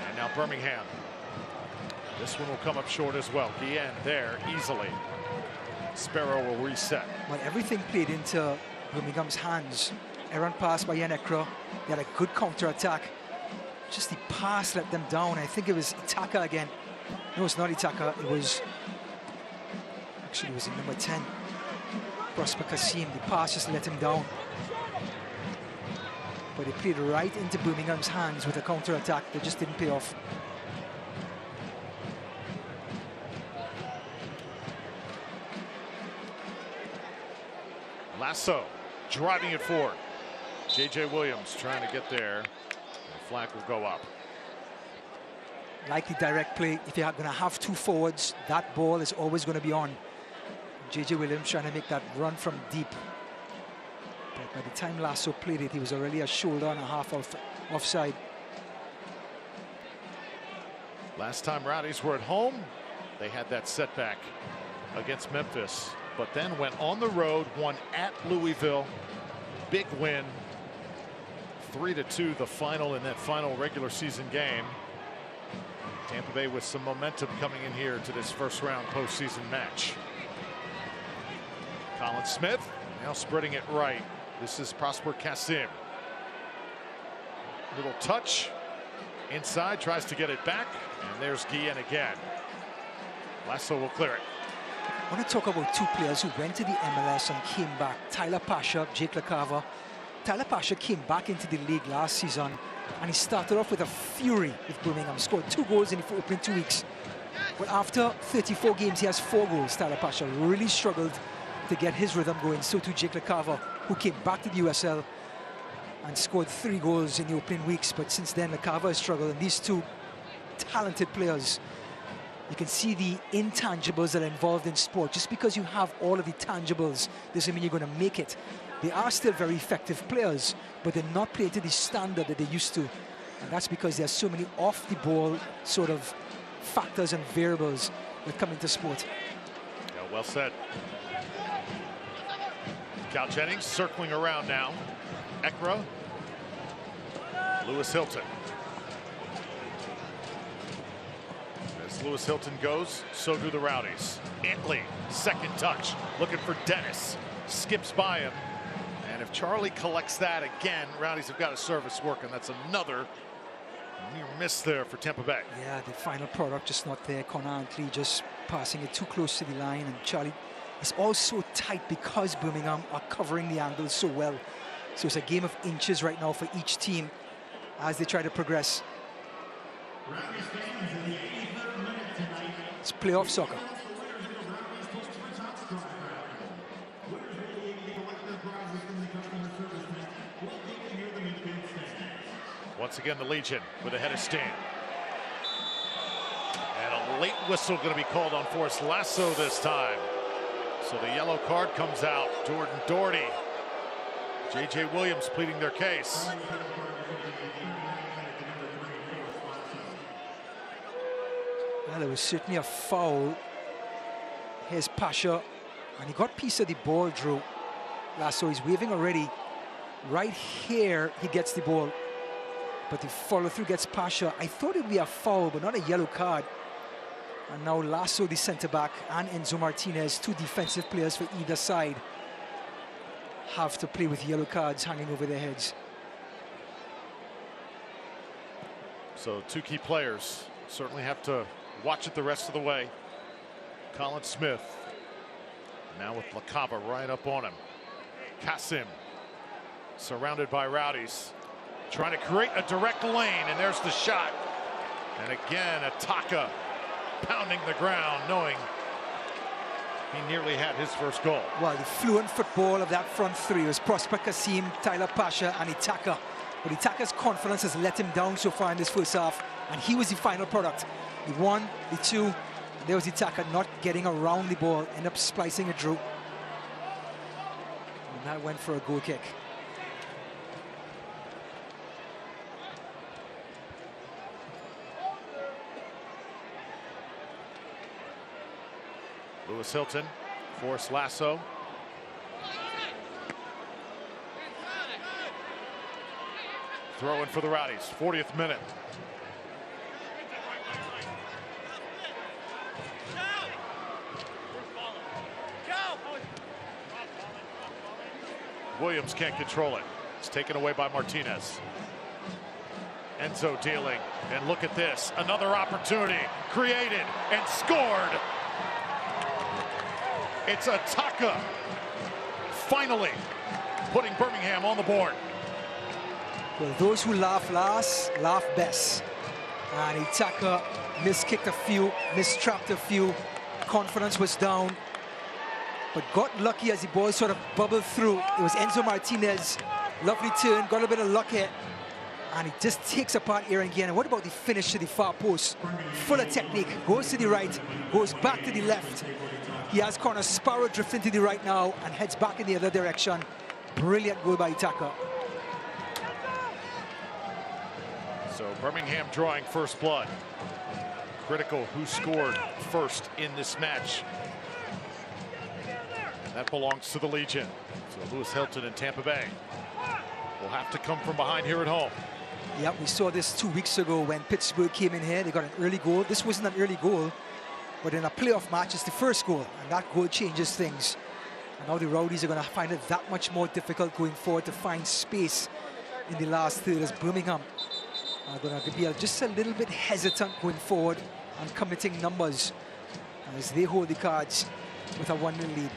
And now Birmingham. This one will come up short as well. Guillen there easily. Sparrow will reset. Well, everything played into Birmingham's hands. Errant pass by Ian Ekra. They had a good counter-attack. Just the pass let them down. I think it was Itaka again. No, it's not Itaka. It was... Actually, it was in number 10. Prosper Kasim. The pass just let him down. But it played right into Birmingham's hands with a counter-attack that just didn't pay off. Lasso driving it forward. J.J. Williams trying to get there. The flag will go up. Like the direct play, if you're going to have 2 forwards, that ball is always going to be on. J.J. Williams trying to make that run from deep. But by the time Lasso played it, he was already a shoulder and a half offside. Last time Rowdies were at home, they had that setback against Memphis, but then went on the road, won at Louisville. Big win. 3-2 the final in that final regular season game. Tampa Bay with some momentum coming in here to this first-round postseason match. Colin Smith now spreading it right. This is Prosper Kasim. Little touch inside, tries to get it back, and there's Guillen again. Lasso will clear it. I want to talk about 2 players who went to the MLS and came back. Tyler Pasha, Jake LaCava. Tyler Pasha came back into the league last season, and he started off with a fury with Birmingham. Scored 2 goals in the opening 2 weeks. But after 34 games, he has 4 goals. Tyler Pasha really struggled to get his rhythm going. So too Jake LaCava, who came back to the USL and scored 3 goals in the opening weeks. But since then, LaCava has struggled. And these 2 talented players, you can see the intangibles that are involved in sport. Just because you have all of the tangibles doesn't mean you're going to make it. They are still very effective players, but they're not playing to the standard that they used to. And that's because there's so many off-the-ball sort of factors and variables that come into sport. Yeah, well said. Cal Jennings circling around now. Ekra. Lewis Hilton. As Lewis Hilton goes, so do the Rowdies. Antley, second touch, looking for Dennis. Skips by him. And if Charlie collects that again, Rowdies have got a service working. That's another near miss there for Tampa Bay. Yeah, the final product just not there. Connor Antley just passing it too close to the line, and Charlie is all so tight because Birmingham are covering the angles so well. So it's a game of inches right now for each team as they try to progress. It's playoff soccer. Once again, the Legion with a header stand. And a late whistle going to be called on Forrest Lasso this time. So the yellow card comes out. Jordan Doherty. J.J. Williams pleading their case. Well, it was certainly a foul. Here's Pasha, and he got a piece of the ball, Drew. Lasso, he's waving already. Right here, he gets the ball. But the follow-through gets Pasha. I thought it would be a foul, but not a yellow card. And now Lasso, the centre-back, and Enzo Martinez, 2 defensive players for either side. have to play with yellow cards hanging over their heads. So 2 key players certainly have to watch it the rest of the way. Colin Smith now with Lacaba right up on him. Kasim surrounded by Rowdies, trying to create a direct lane, and there's the shot. And again, Ataka pounding the ground, knowing he nearly had his first goal. Well, the fluent football of that front three was Prosper Kasim, Tyler Pasha, and Itaka. But Itaka's confidence has let him down so far in this first half, and he was the final product. The 1, the 2, and there was Itaka not getting around the ball, ended up splicing it through. And that went for a goal kick. Lewis Hilton, forced lasso. Throw in for the Rowdies, 40th minute. Williams can't control it. It's taken away by Martinez. Enzo dealing, and look at this. Another opportunity created and scored. It's Ataka finally putting Birmingham on the board. Well, those who laugh last, laugh best. And Itaka miskicked a few, mistrapped a few. Confidence was down, but got lucky as the ball sort of bubbled through. It was Enzo Martinez. Lovely turn, got a bit of luck here. And he just takes apart Aaron again. And what about the finish to the far post? Full of technique, goes to the right, goes back to the left. He has Connor Sparrow drifting to the right now and heads back in the other direction. Brilliant goal by Itaka. So Birmingham drawing first blood. Critical who scored first in this match. That belongs to the Legion. So Lewis Hilton and Tampa Bay will have to come from behind here at home. Yep, we saw this 2 weeks ago when Pittsburgh came in here. They got an early goal. This wasn't an early goal, but in a playoff match, it's the first goal, and that goal changes things. And now the Rowdies are going to find it that much more difficult going forward to find space in the last third, as Birmingham are going to be just a little bit hesitant going forward and committing numbers as they hold the cards with a 1-0 lead.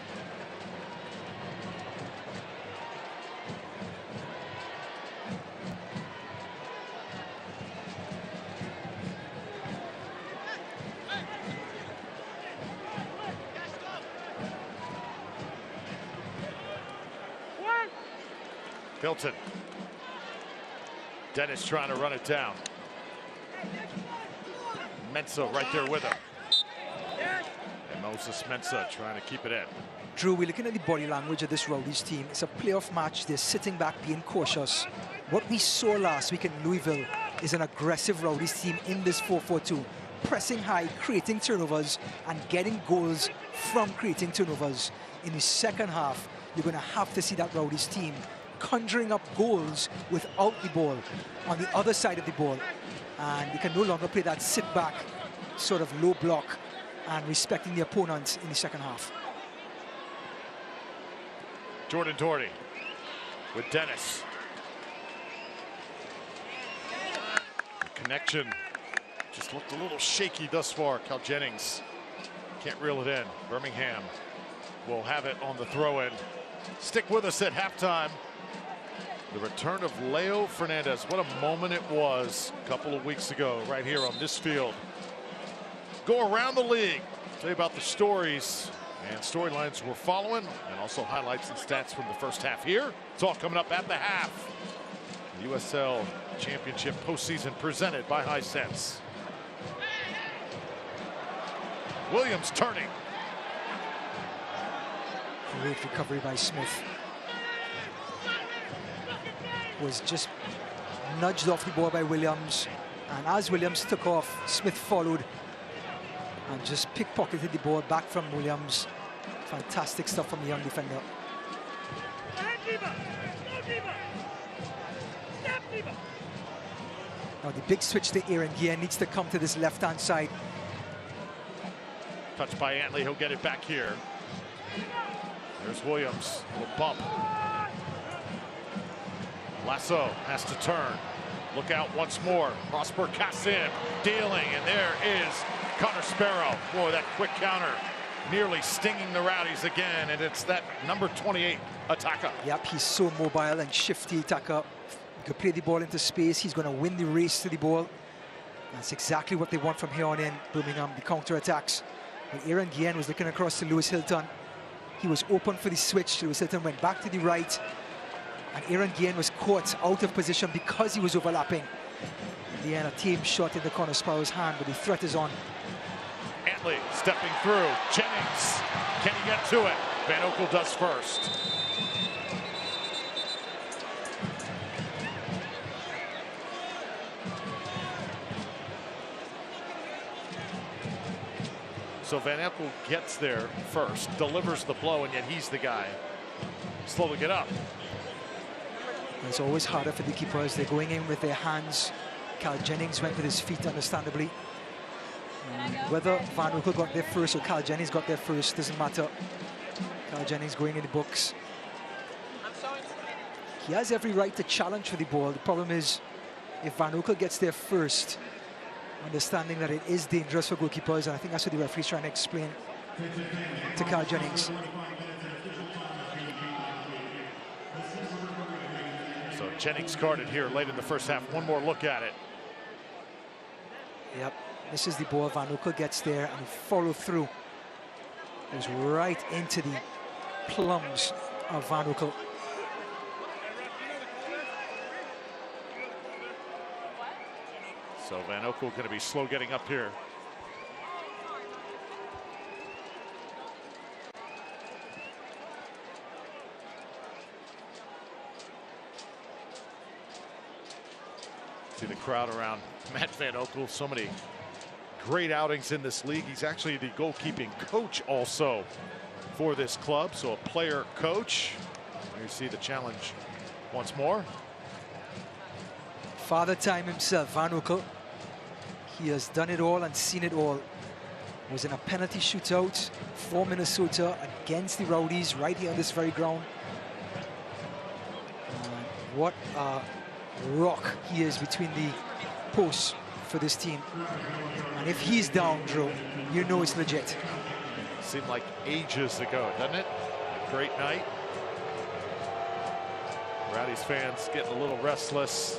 Hilton. Dennis trying to run it down. Mensah right there with him. And Moses Mensah trying to keep it in. Drew, we're looking at the body language of this Rowdies team. It's a playoff match. They're sitting back, being cautious. What we saw last week in Louisville is an aggressive Rowdies team in this 4-4-2. Pressing high, creating turnovers, and getting goals from creating turnovers. In the second half, you're going to have to see that Rowdies team conjuring up goals without the ball on the other side of the ball, and you can no longer play that sit back sort of low block and respecting the opponent in the second half. Jordan Doherty with Dennis. The connection just looked a little shaky thus far. Cal Jennings can't reel it in. Birmingham will have it on the throw-in. Stick with us at halftime. The return of Leo Fernandez. What a moment it was a couple of weeks ago right here on this field. Go around the league. Tell you about the stories and storylines we're following, and also highlights and stats from the first half here. It's all coming up at the half. The USL Championship postseason presented by Hisense. Williams turning. Great recovery by Smith. Was just nudged off the ball by Williams, and as Williams took off, Smith followed and just pickpocketed the ball back from Williams. Fantastic stuff from the young defender. Now the big switch to Aaron Gear needs to come to this left-hand side. Touched by Antley, he'll get it back here. There's Williams, a little bump. Lasso has to turn. Look out once more. Prosper Kasim dealing, and there is Connor Sparrow. Boy, that quick counter nearly stinging the Rowdies again, and it's that number 28 attacker. Yep, he's so mobile and shifty attacker. He could play the ball into space. He's going to win the race to the ball. That's exactly what they want from here on in, Birmingham, the counter-attacks. When Aaron Guillen was looking across to Lewis Hilton, he was open for the switch. Lewis Hilton went back to the right, and Aaron Guillen was caught out of position because he was overlapping. In the end, a team shot in the corner Sparrow's hand, but the threat is on. Antley stepping through. Jennings, can he get to it? Van Oekel does first. So Van Oekel gets there first, delivers the blow, and yet he's the guy slow to get up. It's always harder for the keepers. They're going in with their hands. Carl Jennings went with his feet, understandably. Whether Van Oekel got there first or Carl Jennings got there first doesn't matter. Carl Jennings going in the books. He has every right to challenge for the ball. The problem is, if Van Oekel gets there first, understanding that it is dangerous for goalkeepers, and I think that's what the referee's trying to explain to Carl Jennings. So Jennings carded here late in the first half. One more look at it. Yep, this is the ball. Van Oekel gets there and he follow through. Goes right into the plums of Van Oekel. So Van Oekel going to be slow getting up here. See the crowd around Matt Van Oekel. So many great outings in this league. He's actually the goalkeeping coach also for this club. So a player coach. There you see the challenge once more. Father time himself, Van Oekel. He has done it all and seen it all. Was in a penalty shootout for Minnesota against the Rowdies right here on this very ground. What a rock he is between the posts for this team. And if he's down, Drew, you know it's legit. Seemed like ages ago, doesn't it? A great night. Rowdies fans getting a little restless.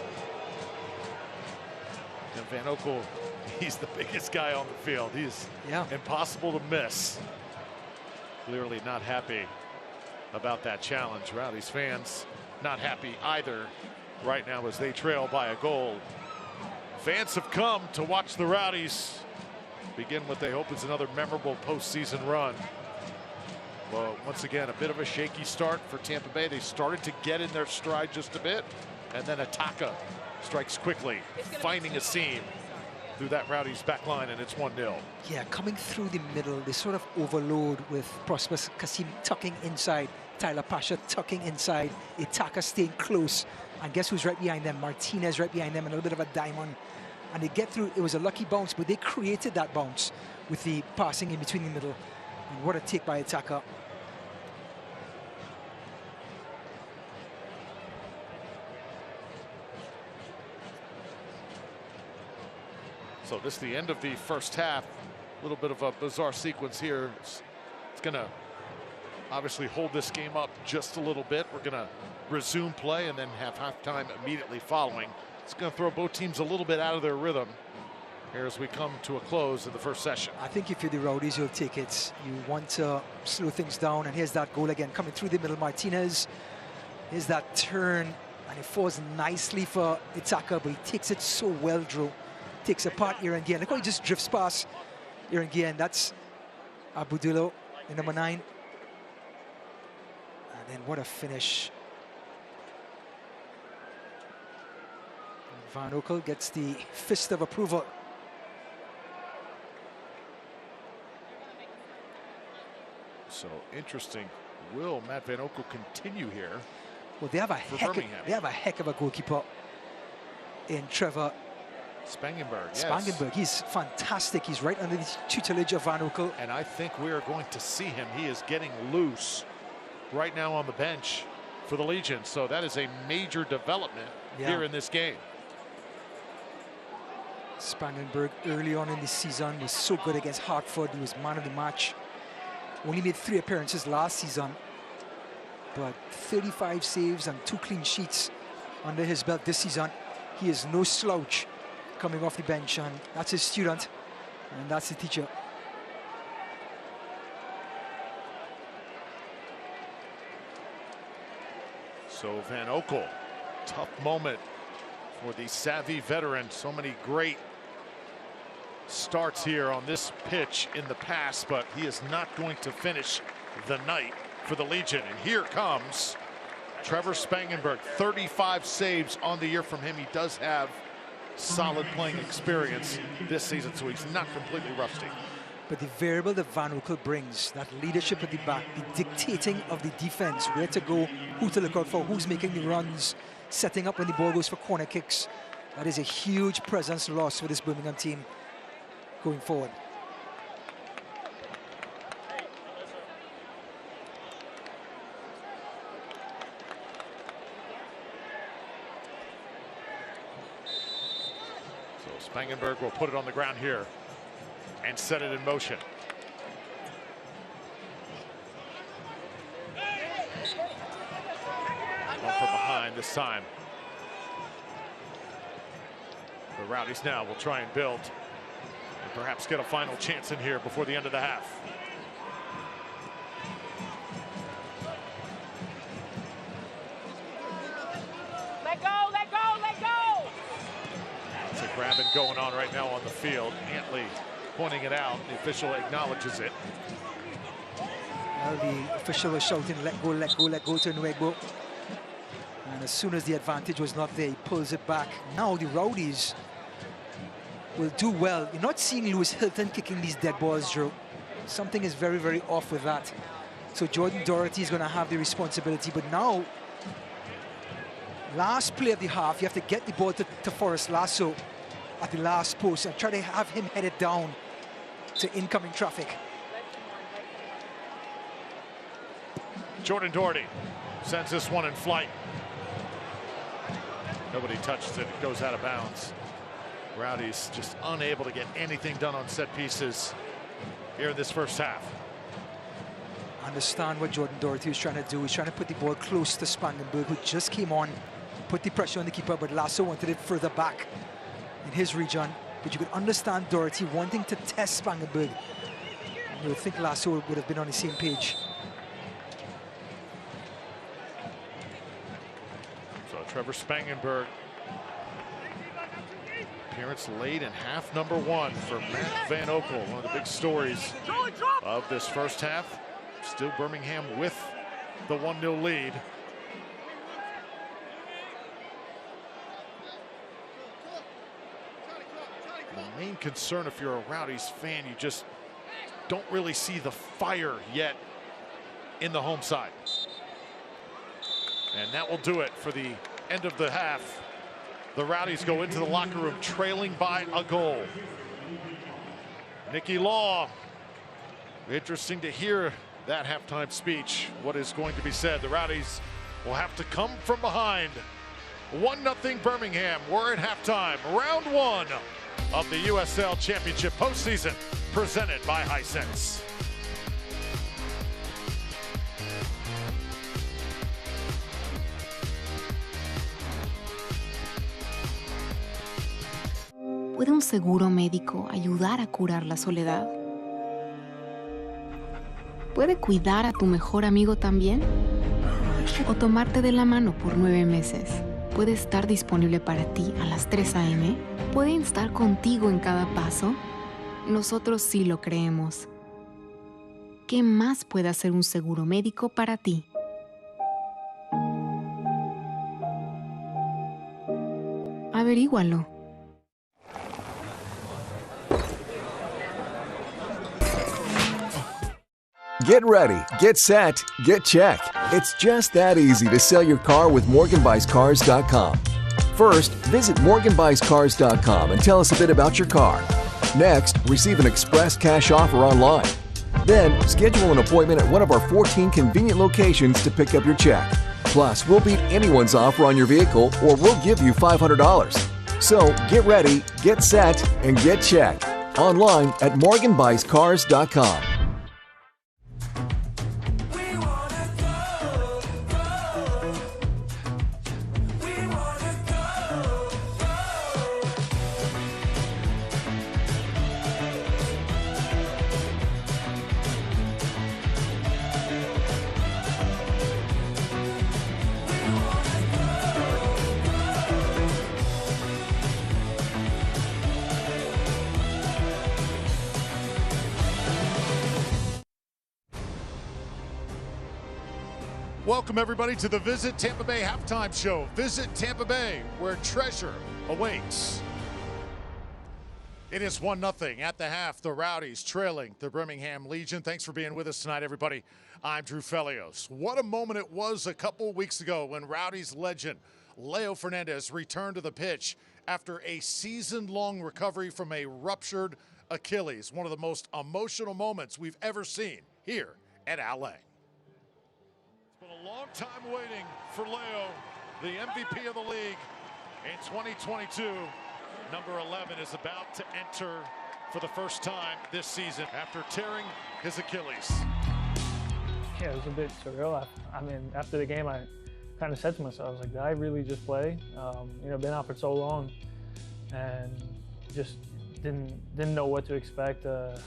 And Van Oekel, he's the biggest guy on the field. He's impossible to miss. Clearly not happy about that challenge. Rowdies fans not happy either right now as they trail by a goal. Fans have come to watch the Rowdies begin what they hope is another memorable postseason run. Well, once again, a bit of a shaky start for Tampa Bay. They started to get in their stride just a bit, and then Ataka strikes quickly, finding a seam through that Rowdies back line, and it's 1-0. Yeah, coming through the middle, they sort of overload with Prosper Kasim tucking inside, Tyler Pasha tucking inside, Ataka staying close, and guess who's right behind them? Martinez right behind them, and a little bit of a diamond. And they get through. It was a lucky bounce, but they created that bounce with the passing in between the middle. And what a take by Ataka. So this is the end of the first half. A little bit of a bizarre sequence here. It's going to obviously hold this game up just a little bit. We're going to resume play and then have halftime immediately following. It's going to throw both teams a little bit out of their rhythm here as we come to a close of the first session. I think if you're the Rowdies, you'll take it. You want to slow things down, and here's that goal again coming through the middle. Martinez, here's that turn, and it falls nicely for Ataka, but he takes it so well, Drew. Takes apart Aaron Guillen. Look how he just drifts past Aaron Guillen. That's Abudillo in number 9. And then what a finish. Van Oekel gets the fist of approval. So interesting. Will Matt Van Oekel continue here? Well, they have a heck of a goalkeeper in Trevor Spangenberg. Spangenberg. He's fantastic. He's right under the tutelage of Van Oekel. And I think we are going to see him. He is getting loose right now on the bench for the Legion. So that is a major development here in this game. Spangenberg early on in the season was so good against Hartford. He was man of the match. Only made 3 appearances last season, but 35 saves and 2 clean sheets under his belt this season. He is no slouch coming off the bench, and that's his student, and that's the teacher. So Van Oekel, tough moment for the savvy veteran. So many great starts here on this pitch in the past, but he is not going to finish the night for the Legion. And here comes Trevor Spangenberg. 35 saves on the year from him. He does have solid playing experience this season, so he's not completely rusty. But the variable that Van Oekel brings, that leadership at the back, the dictating of the defense, where to go, who to look out for, who's making the runs, setting up when the ball goes for corner kicks, that is a huge presence loss for this Birmingham team going forward. So Spangenberg will put it on the ground here and set it in motion. One from behind this time. The Rowdies now will try and build and perhaps get a final chance in here before the end of the half. Let go, let go, let go! It's a grabbing going on right now on the field. Antley pointing it out. The official acknowledges it. Well, the official was shouting, let go, let go, let go to Nuegbo. And as soon as the advantage was not there, he pulls it back. Now the Rowdies will do well. You're not seeing Lewis Hilton kicking these dead balls, Drew. Something is very, very off with that. So Jordan Doherty is going to have the responsibility. But now, last play of the half, you have to get the ball to Forrest Lasso at the last post and try to have him headed down to incoming traffic. Jordan Doherty sends this one in flight. Nobody touches it. It goes out of bounds. Rowdies just unable to get anything done on set pieces here in this first half. Understand what Jordan Doherty was trying to do. He's trying to put the ball close to Spangenberg, who just came on, put the pressure on the keeper, but Lasso wanted it further back in his region. But you could understand Doherty wanting to test Spangenberg. You would think Lasso would have been on the same page. So Trevor Spangenberg, appearance late in half number 1 for Matt Van Oekel. One of the big stories of this first half. Still Birmingham with the 1-0 lead. The main concern, if you're a Rowdies fan, you just don't really see the fire yet in the home side. And that will do it for the end of the half. The Rowdies go into the locker room trailing by a goal. Nicky Law, interesting to hear that halftime speech. What is going to be said? The Rowdies will have to come from behind. 1-0 Birmingham. We're at halftime. Round 1 of the USL Championship postseason, presented by Hisense. ¿Puede un seguro médico ayudar a curar la soledad? ¿Puede cuidar a tu mejor amigo también? ¿O tomarte de la mano por 9 meses? ¿Puede estar disponible para ti a las 3 a.m.? ¿Puede estar contigo en cada paso? Nosotros sí lo creemos. ¿Qué más puede hacer un seguro médico para ti? Averígualo. Get ready, get set, get check. It's just that easy to sell your car with MorganBuysCars.com. First, visit MorganBuysCars.com and tell us a bit about your car. Next, receive an express cash offer online. Then, schedule an appointment at one of our 14 convenient locations to pick up your check. Plus, we'll beat anyone's offer on your vehicle or we'll give you $500. So get ready, get set, and get checked. Online at morganbicecars.com. Welcome, everybody, to the Visit Tampa Bay Halftime Show. Visit Tampa Bay, where treasure awaits. It is 1-0 at the half. The Rowdies trailing the Birmingham Legion. Thanks for being with us tonight, everybody. I'm Drew Felios. What a moment it was a couple weeks ago when Rowdies legend Leo Fernandez returned to the pitch after a season-long recovery from a ruptured Achilles. One of the most emotional moments we've ever seen here at LA. A long time waiting for Leo, the MVP of the league in 2022. Number 11 is about to enter for the first time this season after tearing his Achilles. Yeah, it was a bit surreal. I mean, after the game, I kind of said to myself, I was like, did I really just play? Been out for so long and just didn't know what to expect. The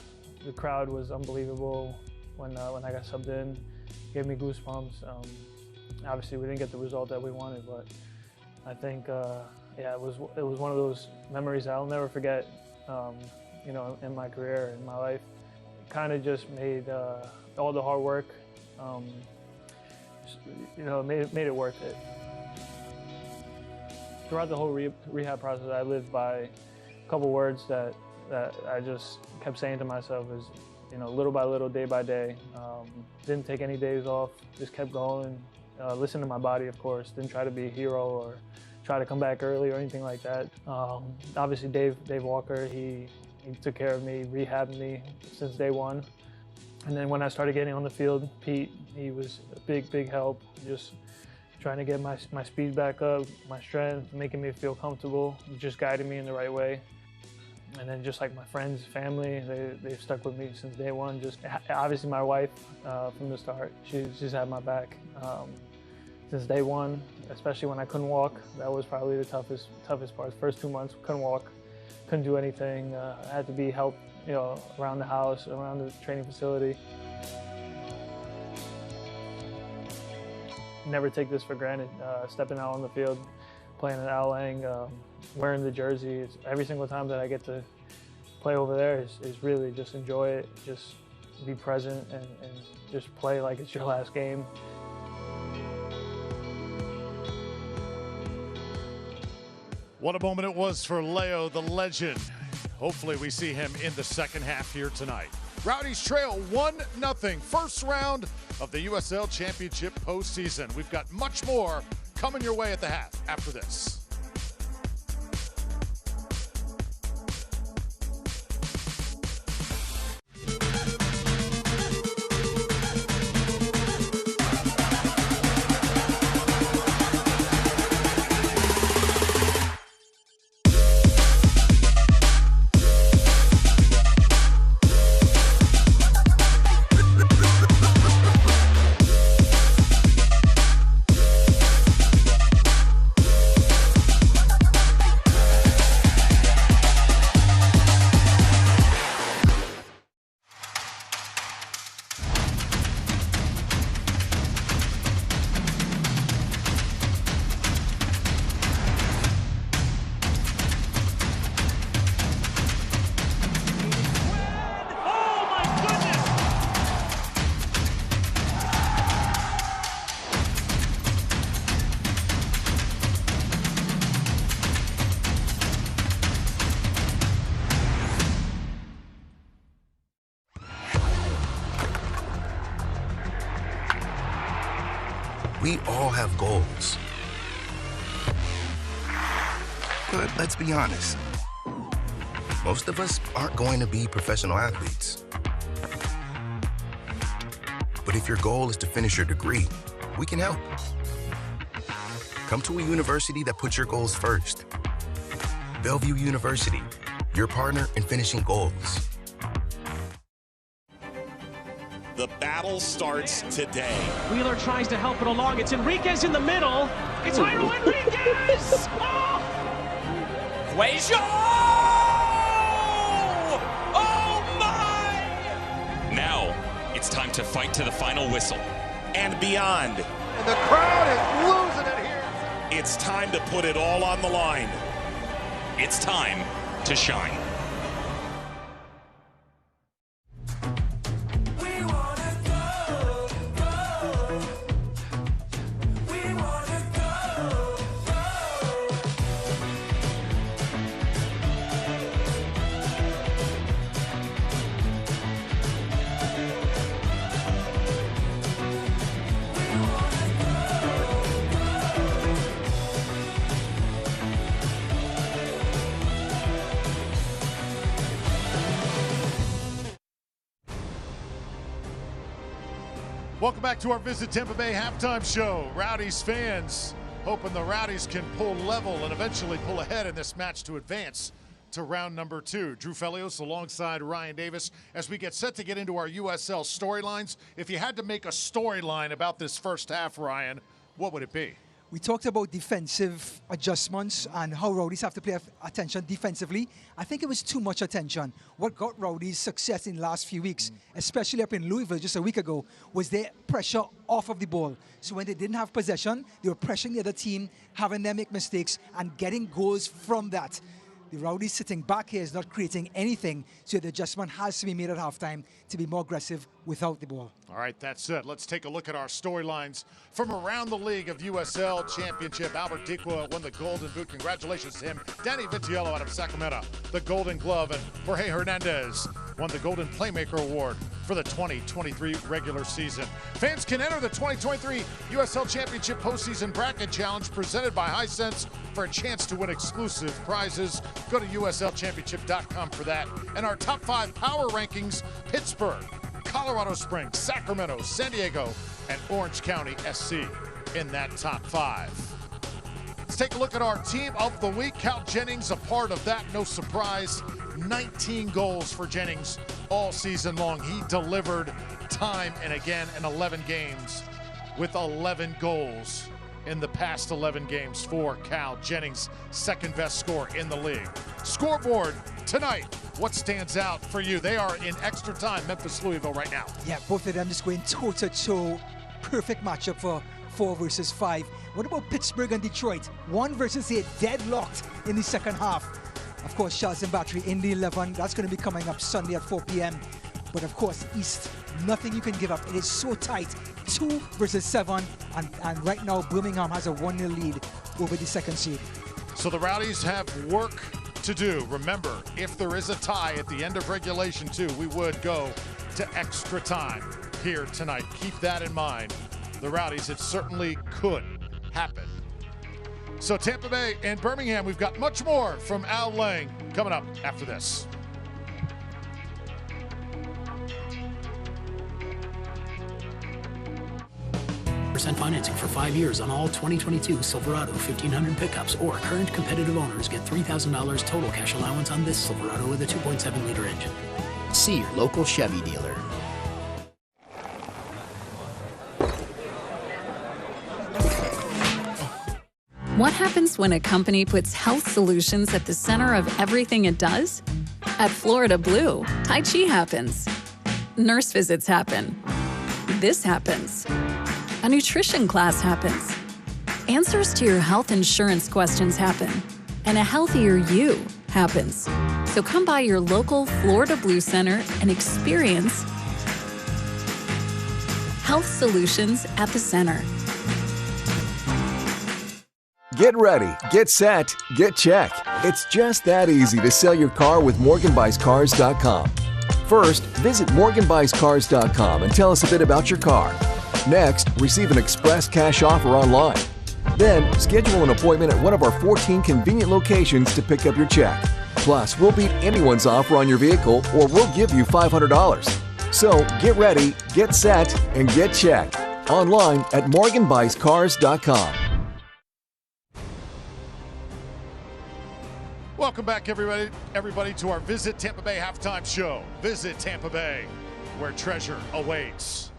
crowd was unbelievable when I got subbed in. Gave me goosebumps. Obviously, we didn't get the result that we wanted, but I think, it was one of those memories I'll never forget. In my career, in my life, it kind of just made all the hard work, made it worth it. Throughout the whole rehab process, I lived by a couple words that I just kept saying to myself is, little by little, day by day. Didn't take any days off, just kept going. Listened to my body, of course. Didn't try to be a hero or try to come back early or anything like that. Obviously, Dave Walker, he took care of me, rehabbed me since day one. And then when I started getting on the field, Pete, he was a big help. Just trying to get my speed back up, my strength, making me feel comfortable, just guiding me in the right way. And then just like my friends, family, they've stuck with me since day one. Just obviously my wife from the start, she's had my back since day one, especially when I couldn't walk. That was probably the toughest part. First 2 months, couldn't walk, couldn't do anything. I had to be helped, around the house, around the training facility. Never take this for granted. Stepping out on the field, playing in Al Lang, wearing the jersey. Every single time that I get to play over there is really just enjoy it, just be present and just play like it's your last game. What a moment it was for Leo, the legend. Hopefully we see him in the second half here tonight. Rowdies trail 1-0, first round of the USL Championship postseason. We've got much more coming your way at the half after this. We all have goals. But let's be honest, most of us aren't going to be professional athletes. But if your goal is to finish your degree, we can help. come to a university that puts your goals first. Bellevue University, your partner in finishing goals. The battle starts today. Wheeler tries to help it along. It's Enriquez in the middle. It's Jairo Enriquez! Oh! Cuejo! Oh my! Now it's time to fight to the final whistle and beyond. And the crowd is losing it here. It's time to put it all on the line. It's time to shine. Welcome back to our Visit Tampa Bay halftime show. Rowdies fans hoping the Rowdies can pull level and eventually pull ahead in this match to advance to round number 2. Drew Felios alongside Ryan Davis as we get set to get into our USL storylines. If you had to make a storyline about this first half, Ryan, what would it be? We talked about defensive adjustments and how Rowdies have to pay attention defensively. I think it was too much attention. What got Rowdies success in the last few weeks, especially up in Louisville just a week ago, was their pressure off of the ball. So when they didn't have possession, they were pressuring the other team, having them make mistakes, and getting goals from that. The Rowdies sitting back here is not creating anything, so the adjustment has to be made at halftime to be more aggressive without the ball. All right, that's it. Let's take a look at our storylines from around the league of USL Championship. Albert Dikwa won the Golden Boot. Congratulations to him. Danny Vitiello out of Sacramento, the Golden Glove, and Jorge Hernandez won the Golden Playmaker Award for the 2023 regular season. Fans can enter the 2023 USL Championship Postseason Bracket Challenge presented by Hisense for a chance to win exclusive prizes. Go to uslchampionship.com for that. And our top 5 power rankings: Pittsburgh, Colorado Springs, Sacramento, San Diego, and Orange County SC in that top 5. Let's take a look at our team of the week. Cal Jennings a part of that, no surprise. 19 goals for Jennings all season long. He delivered time and again in 11 games with 11 goals in the past 11 games for Cal Jennings, second best score in the league. Scoreboard tonight, what stands out for you? They are in extra time, Memphis-Louisville right now. Yeah, both of them just going toe-to-toe. Perfect matchup for 4 versus 5. What about Pittsburgh and Detroit? 1 versus 8, deadlocked in the second half. Of course, Charleston Battery in the 11. That's going to be coming up Sunday at 4 p.m. But of course, East, nothing you can give up. It is so tight. 2 versus 7. And right now, Birmingham has a 1-0 lead over the second seed. So the Rowdies have work to do. Remember, if there is a tie at the end of regulation 2, we would go to extra time here tonight. Keep that in mind. The Rowdies, it certainly could happen. So Tampa Bay and Birmingham, we've got much more from Al Lang coming up after this. % financing for 5 years on all 2022 Silverado 1500 pickups, or current competitive owners get $3,000 total cash allowance on this Silverado with a 2.7-liter engine. See your local Chevy dealer. What happens when a company puts health solutions at the center of everything it does? At Florida Blue, Tai Chi happens. Nurse visits happen. This happens. A nutrition class happens. Answers to your health insurance questions happen. And a healthier you happens. So come by your local Florida Blue Center and experience health solutions at the center. Get ready, get set, get check. It's just that easy to sell your car with MorganBuysCars.com. First, visit MorganBuysCars.com and tell us a bit about your car. Next, receive an express cash offer online. Then, schedule an appointment at one of our 14 convenient locations to pick up your check. Plus, we'll beat anyone's offer on your vehicle, or we'll give you $500. So, get ready, get set, and get checked. Online at MorganBuysCars.com. Welcome back, everybody, to our Visit Tampa Bay halftime show. Visit Tampa Bay, where treasure awaits.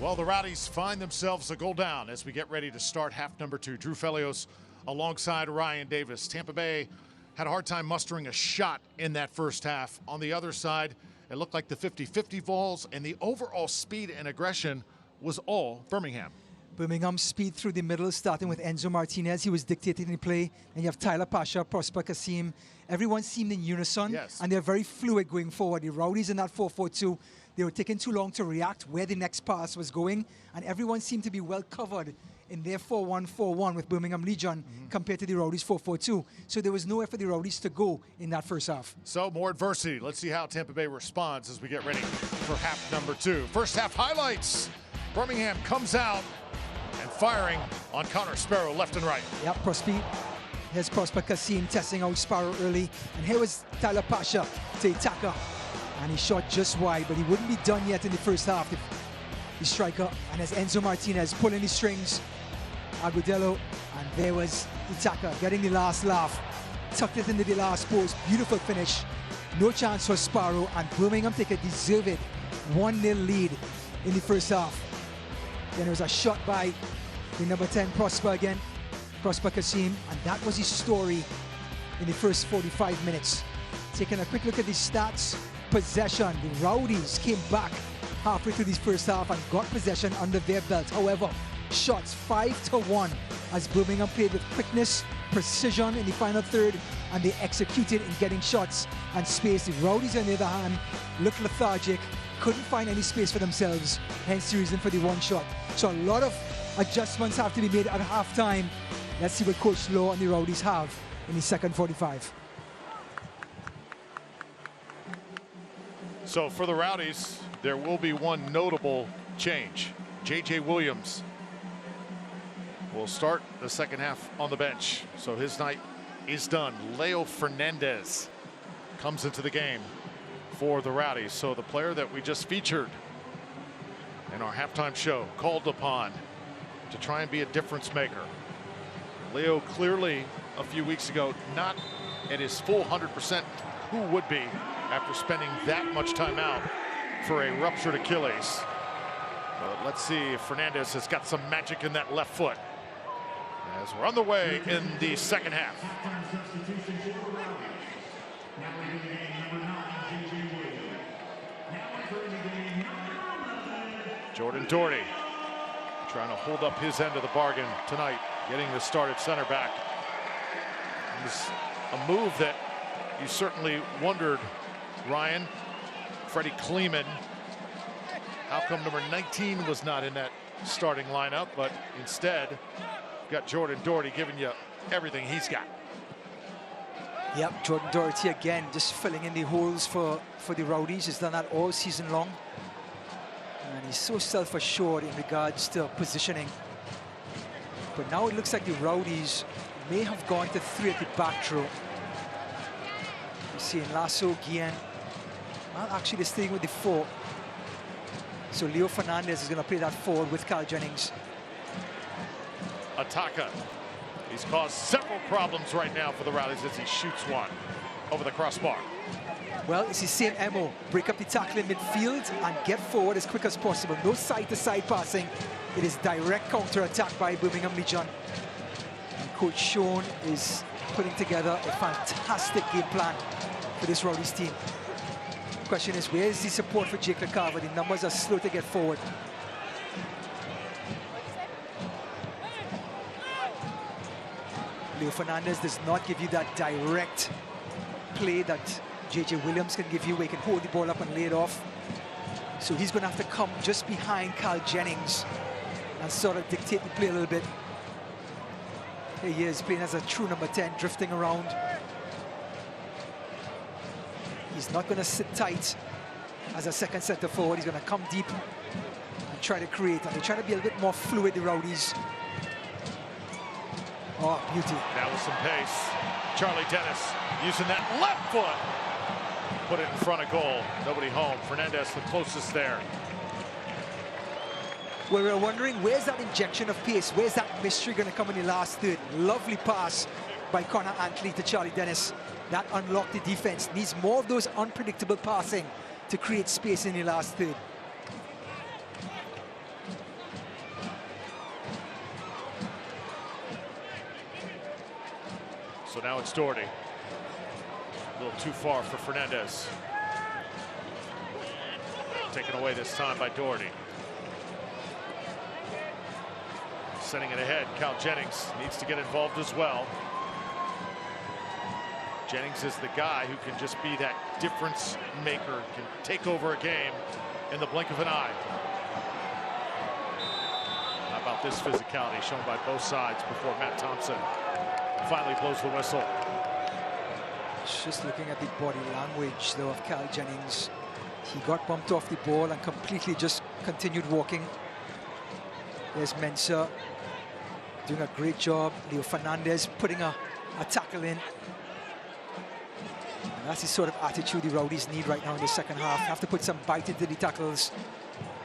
Well, the Rowdies find themselves a goal down as we get ready to start half number 2. Drew Felios alongside Ryan Davis. Tampa Bay had a hard time mustering a shot in that first half. On the other side, it looked like the 50-50 balls, and the overall speed and aggression was all Birmingham. Birmingham's speed through the middle, starting with Enzo Martinez. He was dictating the play. And you have Tyler Pasha, Prosper Kasim. Everyone seemed in unison, and they're very fluid going forward. The Rowdies in that 4-4-2, they were taking too long to react where the next pass was going, and everyone seemed to be well covered in their 4-1-4-1 with Birmingham Legion compared to the Rowdies 4-4-2. So there was nowhere for the Rowdies to go in that first half. So more adversity. Let's see how Tampa Bay responds as we get ready for half number 2. First half highlights. Birmingham comes out and firing on Connor Sparrow left and right. Yep, here's Prosper Kasim testing out Sparrow early. And here was Tyler Pasha to Itaka. And he shot just wide, but he wouldn't be done yet in the first half. The striker, and as Enzo Martinez pulling the strings, Agudelo, and there was Itaka getting the last laugh. Tucked it into the last post. Beautiful finish. No chance for Sparrow, and Birmingham take a deserved 1-0 lead in the first half. Then there was a shot by the number 10 Prosper again, Prosper Kasim, and that was his story in the first 45 minutes. Taking a quick look at the stats, possession, the Rowdies came back halfway through this first half and got possession under their belt. However, shots 5-1 as Birmingham played with quickness, precision in the final third, and they executed in getting shots and space. The Rowdies, on the other hand, looked lethargic, couldn't find any space for themselves, hence the reason for the one shot. So a lot of adjustments have to be made at halftime. Let's see what Coach Lowe and the Rowdies have in the second 45. So for the Rowdies, there will be one notable change. J.J. Williams will start the second half on the bench. So his night is done. Leo Fernandez comes into the game for the Rowdies. So the player that we just featured in our halftime show, called upon to try and be a difference maker. Leo clearly a few weeks ago not at his full 100%. Who would be after spending that much time out for a ruptured Achilles? But let's see if Fernandez has got some magic in that left foot as we're on the way in the second half. Jordan Doherty trying to hold up his end of the bargain tonight, getting the start at center back. It was a move that you certainly wondered, Ryan. Freddie Kleeman, how come number 19 was not in that starting lineup, but instead you've got Jordan Doherty giving you everything he's got. Yep, Jordan Doherty again, just filling in the holes for the Rowdies. He's done that all season long. And he's so self-assured in regards to positioning. But now it looks like the Rowdies may have gone to 3 at the back row. You see Lasso, Guillen. Well, actually, they're staying with the 4. So Leo Fernandez is going to play that forward with Carl Jennings. Ataka. He's caused several problems right now for the Rowdies as he shoots one over the crossbar. Well, it's the same MO. Break up the tackle in midfield and get forward as quick as possible. No side-to-side passing. It is direct counter-attack by Birmingham Legion. And Coach Sean is putting together a fantastic game plan for this Rowdies team. The question is, where is the support for Jake LaCava? The numbers are slow to get forward. Leo Fernandez does not give you that direct play that J.J. Williams can give you, where he can hold the ball up and lay it off. So he's going to have to come just behind Carl Jennings and sort of dictate the play a little bit. Here he is playing as a true number 10, drifting around. He's not going to sit tight as a second center forward. He's going to come deep and try to create. And they're trying to be a little bit more fluid, the Rowdies. Oh, beauty. Now with some pace, Charlie Dennis using that left foot. Put it in front of goal. Nobody home. Fernandez the closest there. Well, we're wondering, where's that injection of pace? Where's that mystery going to come in the last third? Lovely pass by Connor Antley to Charlie Dennis. That unlocked the defense. Needs more of those unpredictable passing to create space in the last third. So now it's Doherty. A little too far for Fernandez. Taken away this time by Doherty. Sending it ahead. Cal Jennings needs to get involved as well. Jennings is the guy who can just be that difference maker, can take over a game in the blink of an eye. How about this physicality shown by both sides before Matt Thompson finally blows the whistle. Just looking at the body language, though, of Cal Jennings. He got bumped off the ball and completely just continued walking. There's Mensah doing a great job. Leo Fernandez putting a tackle in. And that's the sort of attitude the Rowdies need right now in the second half. Have to put some bite into the tackles.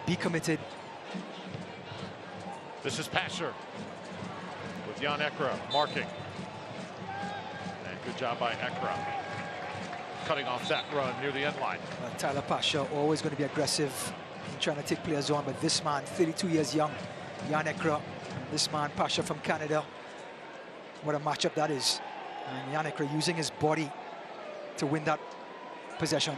Be committed. This is Pasher with Jan Ekra marking. And good job by Ekra. Cutting off that run near the end line. Tyler Pasha always going to be aggressive in trying to take players on, but this man, 32 years young, Jan Ekra, this man, Pasha from Canada. What a matchup that is. And Jan Ekra using his body to win that possession.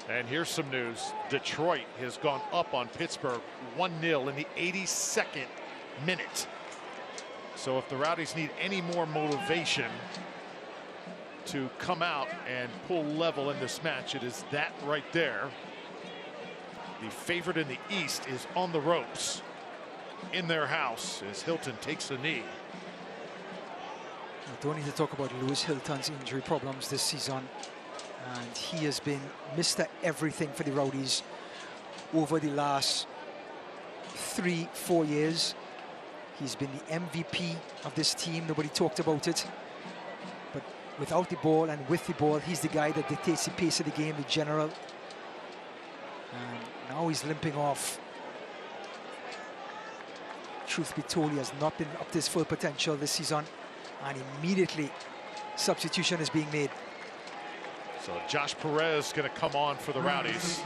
And here's some news. Detroit has gone up on Pittsburgh 1-0 in the 82nd minute. So if the Rowdies need any more motivation to come out and pull level in this match, it is that right there. The favorite in the East is on the ropes in their house as Hilton takes a knee. I don't need to talk about Lewis Hilton's injury problems this season. And he has been Mr. Everything for the Rowdies over the last 3-4 years. He's been the MVP of this team. Nobody talked about it. But without the ball and with the ball, he's the guy that dictates the pace of the game, the general. And now he's limping off. Truth be told, he has not been up to his full potential this season. And immediately, substitution is being made. So Josh Perez going to come on for the Rowdies.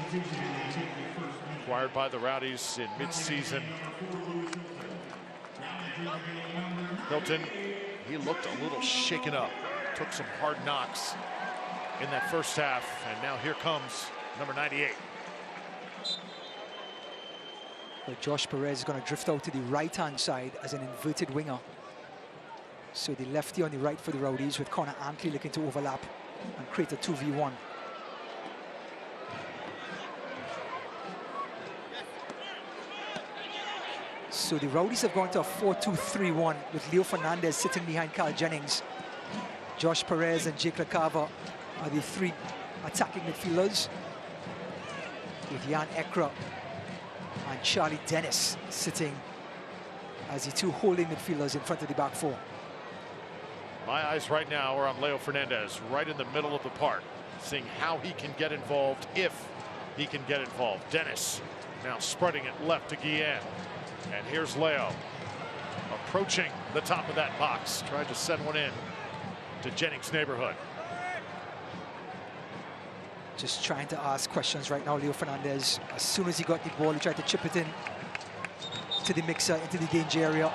Acquired by the Rowdies in mid-season. Hilton, he looked a little shaken up. Took some hard knocks in that first half. And now here comes number 98. Well, Josh Perez is going to drift out to the right-hand side as an inverted winger. So the lefty on the right for the Rowdies, with Connor Antley looking to overlap and create a 2v1. So the Rowdies have gone to a 4-2-3-1 with Leo Fernandez sitting behind Cal Jennings. Josh Perez and Jake LaCava are the three attacking midfielders, with Jan Ekra and Charlie Dennis sitting as the two holding midfielders in front of the back four. My eyes right now are on Leo Fernandez, right in the middle of the park, seeing how he can get involved, if he can get involved. Dennis now spreading it left to Guillen. And here's Leo approaching the top of that box, tried to send one in to Jennings' neighborhood. Just trying to ask questions right now, Leo Fernandez. As soon as he got the ball, he tried to chip it in to the mixer, into the danger area.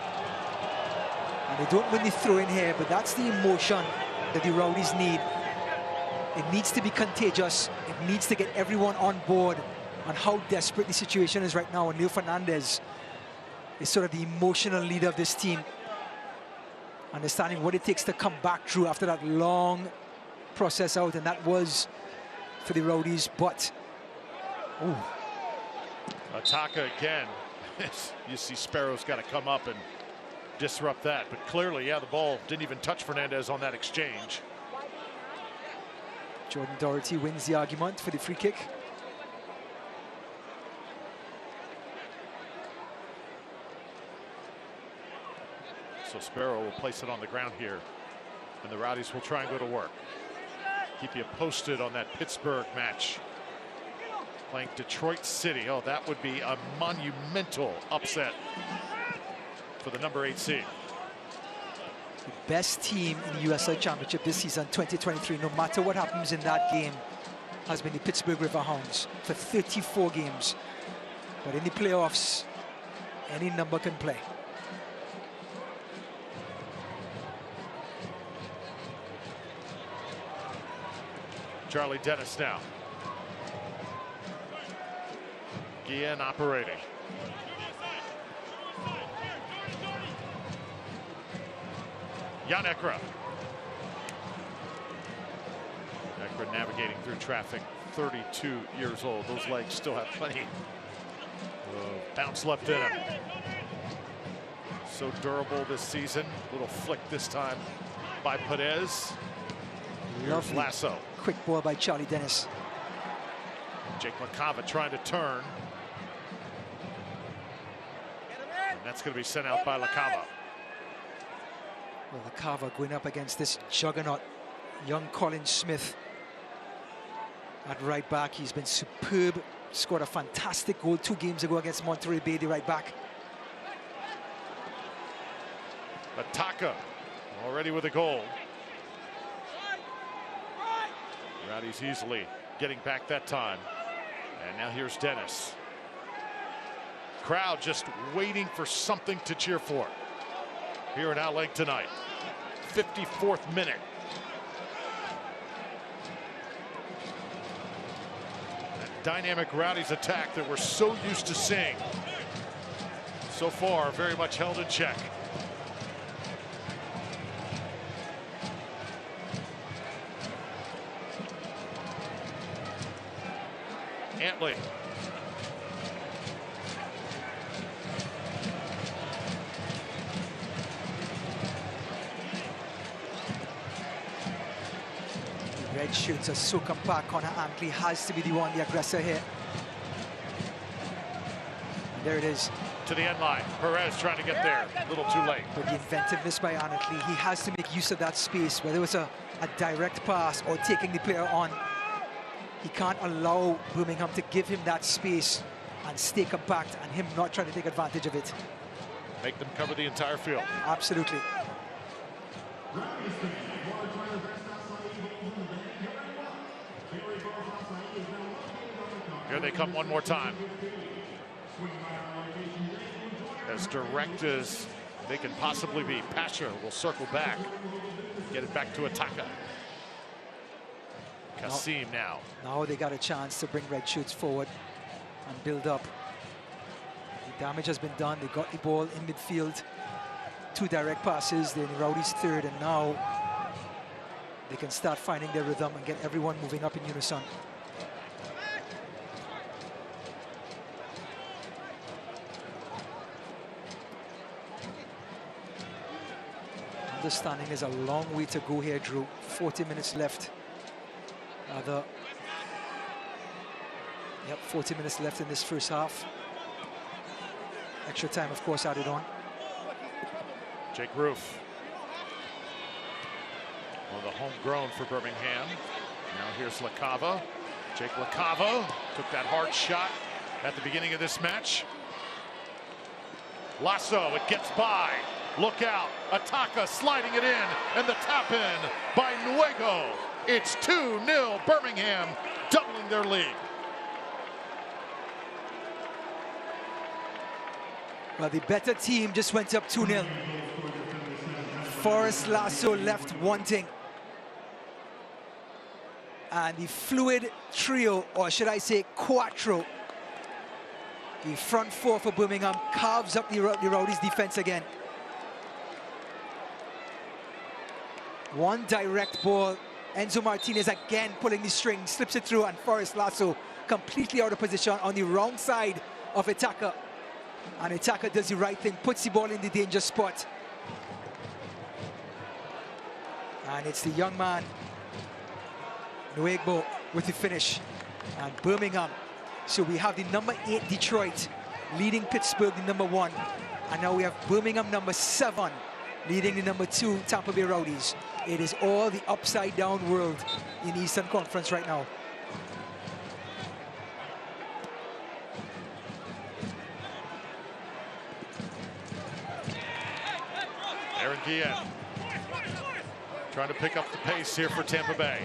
And they don't win the throw in here, but that's the emotion that the Rowdies need. It needs to be contagious. It needs to get everyone on board on how desperate the situation is right now. And Leo Fernandez is sort of the emotional leader of this team, understanding what it takes to come back through after that long process out, and that was for the Rowdies. But Ataka again. You see Sparrow's got to come up and disrupt that, but clearly, yeah, the ball didn't even touch Fernandez on that exchange. Jordan Doherty wins the argument for the free kick. So Sparrow will place it on the ground here, and the Rowdies will try and go to work. Keep you posted on that Pittsburgh match. Playing Detroit City. Oh, that would be a monumental upset for the number 8 seed. The best team in the USL Championship this season, 2023, no matter what happens in that game, has been the Pittsburgh Riverhounds for 34 games. But in the playoffs, any number can play. Charlie Dennis now. Guillen operating. Jan Ekra. Ekra navigating through traffic, 32 years old. Those legs still have plenty of bounce left in him. So durable this season. Little flick this time by Perez. Here's Lasso. Quick ball by Charlie Dennis. Jake LaCava trying to turn. And that's going to be sent out by LaCava. Well, LaCava going up against this juggernaut, young Colin Smith. At right back, he's been superb. Scored a fantastic goal 2 games ago against Monterey Bay, the right back. Ataka already with a goal. Rowdies easily getting back that time. And now here's Dennis. Crowd just waiting for something to cheer for here in LA tonight. 54th minute. That dynamic Rowdies attack that we're so used to seeing. So far, very much held in check. Antley. Red shirts are so compact. Connor Antley has to be the one, the aggressor here. And there it is. To the end line. Perez trying to get there. A little too late. But the inventiveness by Antley, he has to make use of that space, whether it was a direct pass or taking the player on. He can't allow Birmingham to give him that space and stay compact and him not trying to take advantage of it. Make them cover the entire field. Absolutely. Here they come one more time. As direct as they can possibly be. Pasha will circle back. Get it back to Ataka. Kasim now. Now they got a chance to bring Red Shirts forward and build up. The damage has been done. They got the ball in midfield. 2 direct passes. They're in Rowdies' third, and now they can start finding their rhythm and get everyone moving up in unison. Understanding there's a long way to go here, Drew. 40 minutes left. 40 minutes left in this first half. Extra time, of course, added on. Jake Roof. Well, the homegrown for Birmingham. Now here's LaCava. Jake LaCava took that hard shot at the beginning of this match. Lasso, it gets by. Look out. Ataka sliding it in, and the tap in by Nuego. It's 2-0 Birmingham, doubling their lead. Well, the better team just went up 2-0. Forrest Lasso left wanting. And the fluid trio, or should I say quattro, the front 4 for Birmingham carves up the Rowdies' defense again. One direct ball. Enzo Martinez again pulling the string, slips it through, and Forrest Lasso completely out of position on the wrong side of Ataka. And Ataka does the right thing, puts the ball in the danger spot. And it's the young man, Nuego, with the finish. And Birmingham. So we have the number 8 Detroit leading Pittsburgh, the number 1. And now we have Birmingham number 7 leading the number 2 Tampa Bay Rowdies. It is all the upside down world in the Eastern Conference right now. Guillen trying to pick up the pace here for Tampa Bay.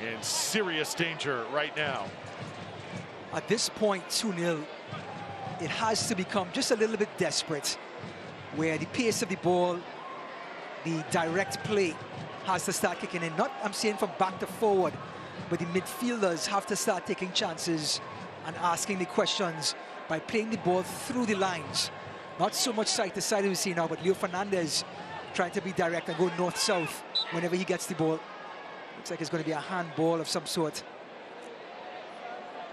In serious danger right now. At this point, 2-0, it has to become just a little bit desperate, where the pace of the ball, the direct play has to start kicking in. Not, I'm saying from back to forward, but the midfielders have to start taking chances and asking the questions by playing the ball through the lines. Not so much side to side as we see now, but Leo Fernandez trying to be direct and go north-south whenever he gets the ball. Looks like it's going to be a handball of some sort.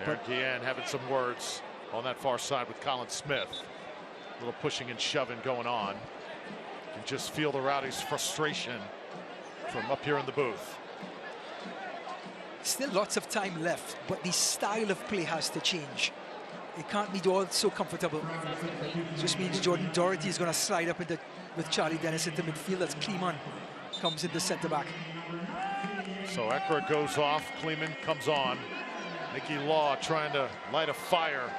There, Guillen having some words on that far side with Colin Smith. A little pushing and shoving going on. You can just feel the Rowdies' frustration from up here in the booth. Still lots of time left, but the style of play has to change. It can't be all so comfortable. It just means Jordan Doherty is going to slide up into with Charlie Dennis into midfield as Kleeman comes into centre back. So Ekra goes off, Kleeman comes on. Nicky Law trying to light a fire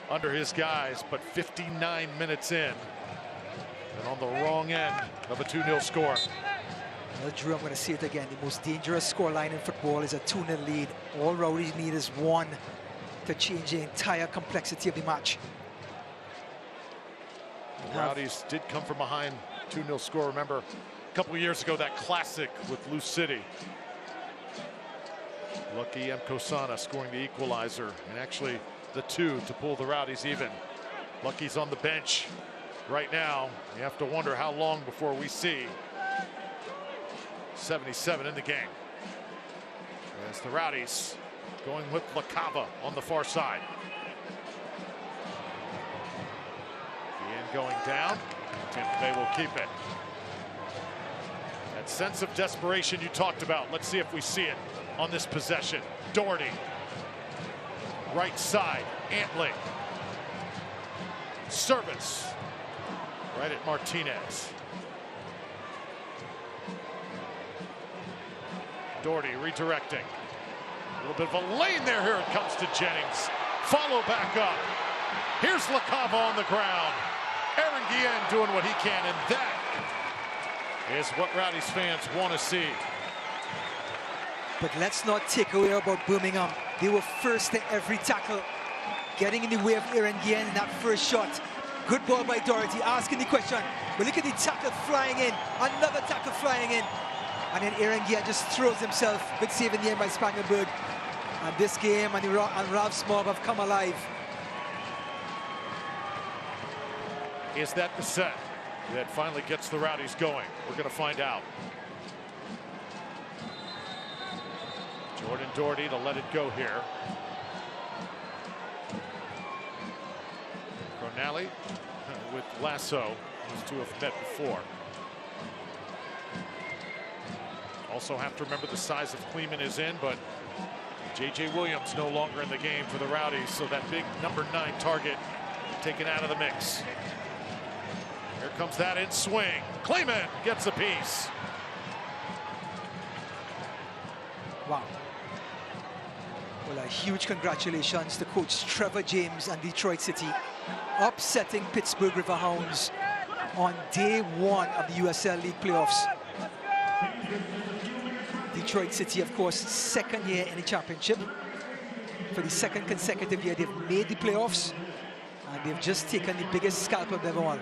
under his guys, but 59 minutes in and on the wrong end of a 2-0 score. Well, Drew, I'm going to say it again. The most dangerous scoreline in football is a 2-0 lead. All Rowdies need is one to change the entire complexity of the match. The Rowdies did come from behind 2-0 score. Remember a couple of years ago, that classic with Lou City. Lucky M. Kosana scoring the equalizer, and actually the two to pull the Rowdies even. Lucky's on the bench right now. You have to wonder how long before we see 77 in the game. As the Rowdies going with LaCava on the far side. Ian going down. Tampa Bay will keep it. That sense of desperation you talked about. Let's see if we see it on this possession. Doherty. Right side. Antling. Service. Right at Martinez. Doherty redirecting. A little bit of a lane there. Here it comes to Jennings. Follow back up. Here's LaCava on the ground. Aaron Guillen doing what he can, and that is what Rowdies fans want to see. But let's not take away about Birmingham. They were first to every tackle, getting in the way of Aaron Guillen in that first shot. Good ball by Doherty, asking the question. But look at the tackle flying in. Another tackle flying in. And then Aaron Guillen just throws himself. Good save in the end by Spangenberg. And this game and Ralph Small have come alive. Is that the set that finally gets the Rowdies going? We're going to find out. Jordan Doherty to let it go here. Cronelli with Lasso. These two have met before. Also have to remember the size of Kleeman is in, but J.J. Williams no longer in the game for the Rowdies, so that big number 9 target taken out of the mix. Here comes that in swing. Kleeman gets a piece. Wow. Well, a huge congratulations to Coach Trevor James and Detroit City, upsetting Pittsburgh Riverhounds on day 1 of the USL League playoffs. Detroit City, of course, second year in the championship. For the second consecutive year, they've made the playoffs, and they've just taken the biggest scalp of them all.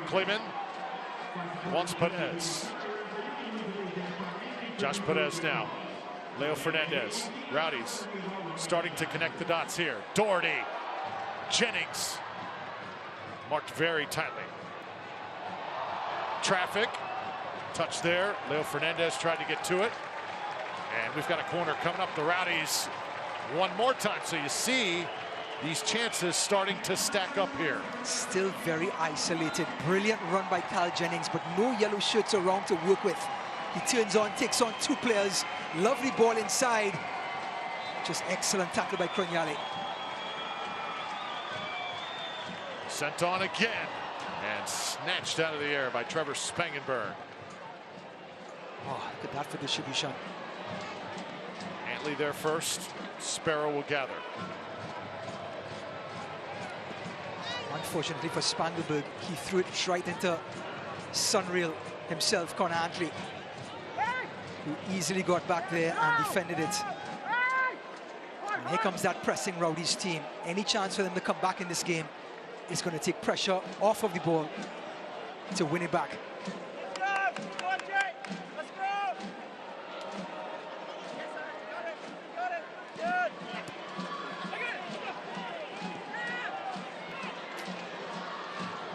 Kleeman wants Perez. Josh Perez now. Leo Fernandez. Rowdies starting to connect the dots here. Doherty. Jennings. Marked very tightly. Traffic. Touch there. Leo Fernandez tried to get to it. And we've got a corner coming up. The Rowdies one more time. So you see these chances starting to stack up here. Still very isolated. Brilliant run by Cal Jennings, but no yellow shirts around to work with. He turns on, takes on 2 players. Lovely ball inside. Just excellent tackle by Cronelli. Sent on again and snatched out of the air by Trevor Spangenberg. Oh, look at that for distribution. Antley there first. Sparrow will gather. Unfortunately for Spangenberg, he threw it right into Sunreal himself, Con Andre, who easily got back there and defended it. And here comes that pressing Rowdies team. Any chance for them to come back in this game is going to take pressure off of the ball to win it back.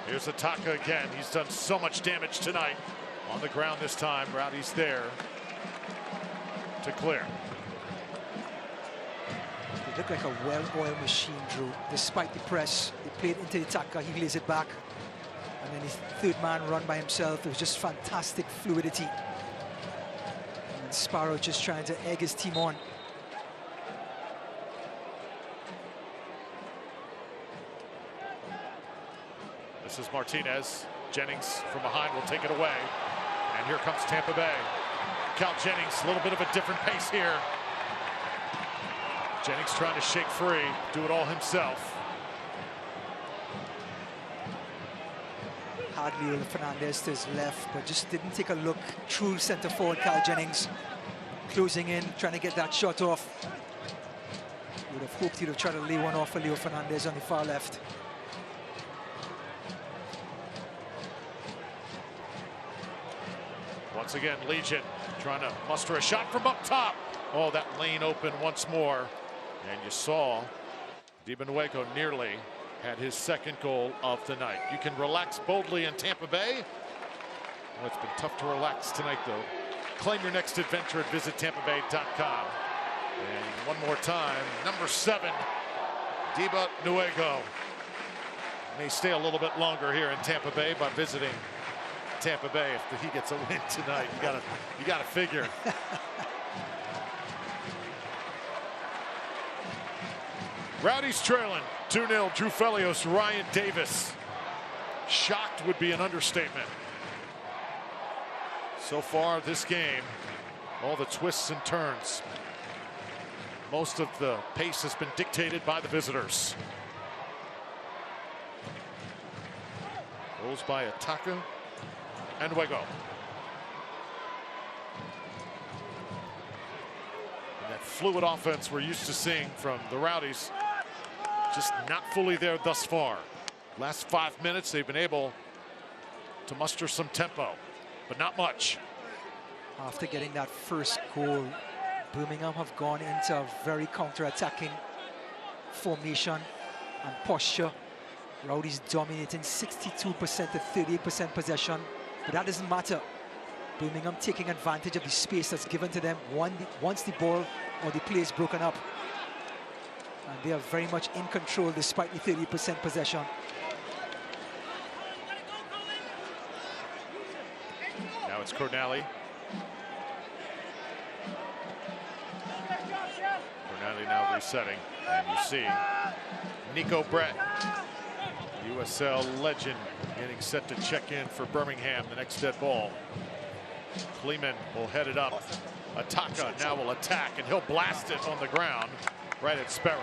Here's Ataka again. He's done so much damage tonight. On the ground this time. Rowdies there to clear. They look like a well-oiled machine, Drew. Despite the press, they played into the Ataka. He lays it back. And then his third man run by himself. It was just fantastic fluidity. And Sparrow just trying to egg his team on. This is Martinez. Jennings from behind will take it away. And here comes Tampa Bay. Cal Jennings, a little bit of a different pace here. Jennings trying to shake free, do it all himself. Hardly Leo Fernandez to his left, but just didn't take a look. True center forward, Cal Jennings. Closing in, trying to get that shot off. Would have hoped he'd have tried to lay one off for Leo Fernandez on the far left. Once again, Legion trying to muster a shot from up top. Oh, that lane open once more. And you saw Dibenueco nearly had his second goal of the night. You can relax boldly in Tampa Bay. Well, it's been tough to relax tonight, though. Claim your next adventure at visitTampaBay.com. And one more time, number 7, Dibenueco. May stay a little bit longer here in Tampa Bay by visiting Tampa Bay. If he gets a win tonight, you gotta figure. Rowdies trailing 2-0. Drew Felios, Ryan Davis. Shocked would be an understatement. So far this game, all the twists and turns. Most of the pace has been dictated by the visitors. Goals by Ataka and Wego. And that fluid offense we're used to seeing from the Rowdies, just not fully there thus far. Last 5 minutes, they've been able to muster some tempo, but not much. After getting that first goal, Birmingham have gone into a very counter-attacking formation and posture. Rowdies dominating 62% to 38% possession, but that doesn't matter. Birmingham taking advantage of the space that's given to them once the ball or the play is broken up. And they are very much in control despite the 30% possession. Now it's Corneli. Corneli now resetting. And you see Nico Brett, USL legend, getting set to check in for Birmingham, the next dead ball. Kleeman will head it up. Ataka now will attack, and he'll blast it on the ground right at Sparrow.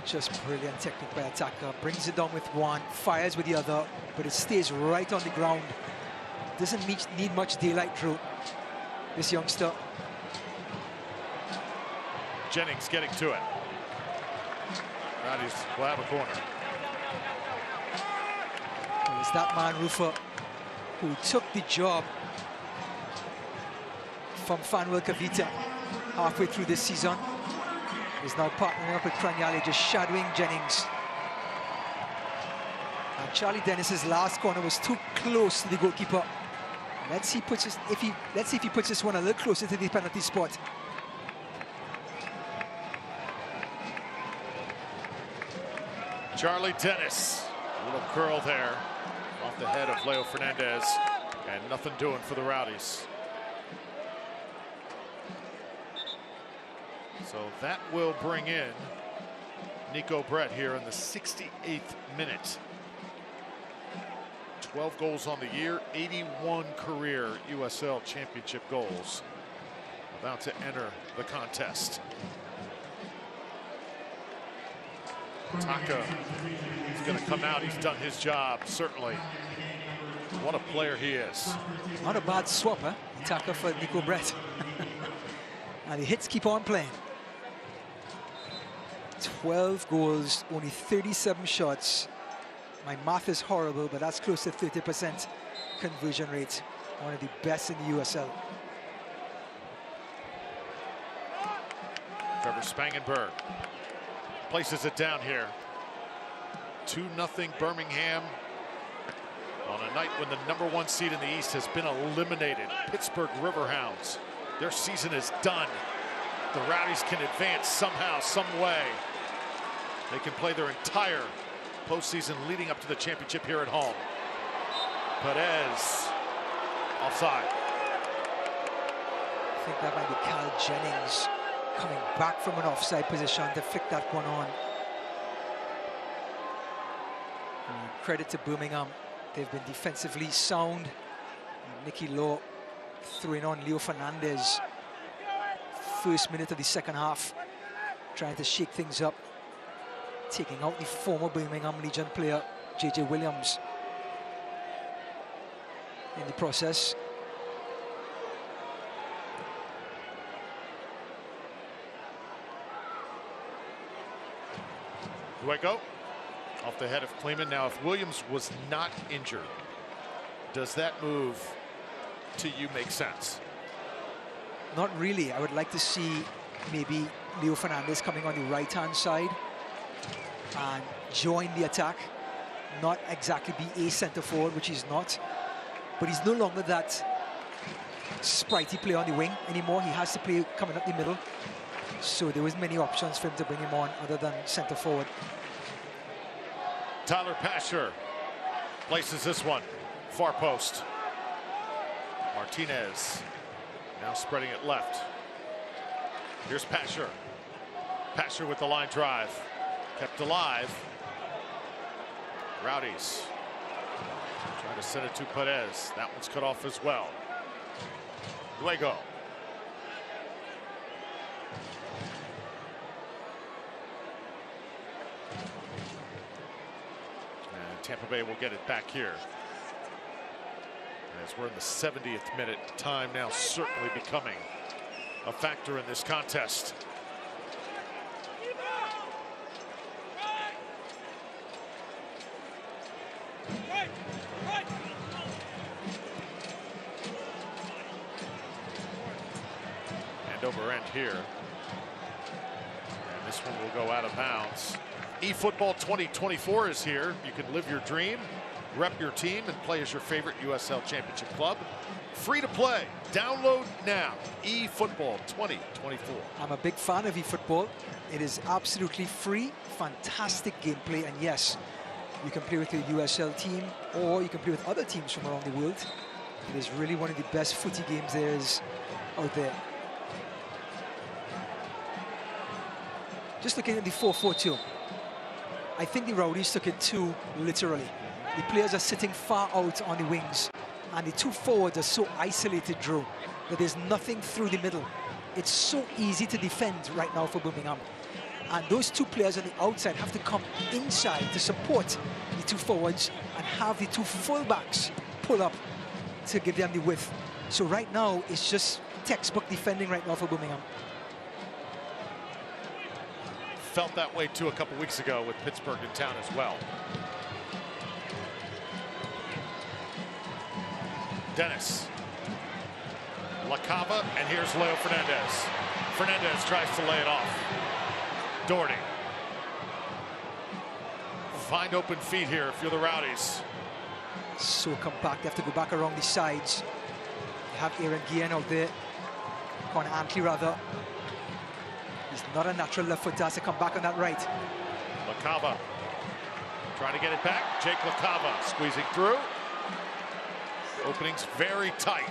Just brilliant technique by Ataka. Brings it down with one, fires with the other, but it stays right on the ground. Doesn't need much daylight, Drew, this youngster. Jennings getting to it. Rowdies will have a corner. Well, it's that man, Rufa, who took the job from Fanuel Kavita halfway through this season. Is now partnering up with Craniale, just shadowing Jennings. And Charlie Dennis's last corner was too close to the goalkeeper. Let's see if he puts this one a little closer to the penalty spot. Charlie Dennis, a little curl there off the head of Leo Fernandez, and nothing doing for the Rowdies. So that will bring in Nico Brett here in the 68th minute. 12 goals on the year, 81 career USL Championship goals. About to enter the contest. Taka is going to come out. He's done his job, certainly. What a player he is. Not a bad swap, huh? Attacker for Nico Brett. And the hits keep on playing. 12 goals, only 37 shots. My math is horrible, but that's close to 30% conversion rate. One of the best in the USL. Trevor Spangenberg places it down here. 2-0 Birmingham on a night when the #1 seed in the East has been eliminated. Pittsburgh Riverhounds. Their season is done. The Rowdies can advance somehow, some way. They can play their entire postseason leading up to the championship here at home. Perez, offside. I think that might be Cal Jennings coming back from an offside position to flick that one on. And credit to Birmingham. They've been defensively sound. And Nicky Law throwing on Leo Fernandez. First minute of the second half, trying to shake things up, taking out the former Birmingham Legion player J.J. Williams in the process. Duego off the head of Kleeman. Now, if Williams was not injured, does that move to you make sense? Not really. I would like to see maybe Leo Fernandez coming on the right-hand side and join the attack. Not exactly be a centre forward, which he's not. But he's no longer that spritey player on the wing anymore. He has to play coming up the middle. So there was many options for him to bring him on other than centre forward. Tyler Pasher places this one. Far post. Martinez now spreading it left. Here's Pasher. Pasher with the line drive. Kept alive. Rowdies trying to send it to Perez. That one's cut off as well. Duego. And Tampa Bay will get it back here. As we're in the 70th minute, time now certainly becoming a factor in this contest. And over end here. And this one will go out of bounds. eFootball 2024 is here. You can live your dream, rep your team, and play as your favorite USL Championship club. Free to play. Download now. eFootball 2024. I'm a big fan of eFootball. It is absolutely free, fantastic gameplay, and yes, you can play with your USL team or you can play with other teams from around the world. It is really one of the best footy games there is out there. Just looking at the 4-4-2, I think the Rowdies took it too literally. The players are sitting far out on the wings, and the two forwards are so isolated, Drew, that there's nothing through the middle. It's so easy to defend right now for Birmingham. And those two players on the outside have to come inside to support the two forwards and have the two fullbacks pull up to give them the width. So right now, it's just textbook defending right now for Birmingham. Felt that way too a couple weeks ago with Pittsburgh in town as well. Dennis. LaCava, and here's Leo Fernandez. Fernandez tries to lay it off. Doherty. Find open feet here if you're the Rowdies. So compact, they have to go back around the sides. They have Aaron Guillen out there. Connor Antley rather. He's not a natural left footer, has to come back on that right. LaCava trying to get it back. Jake LaCava squeezing through. Opening's very tight.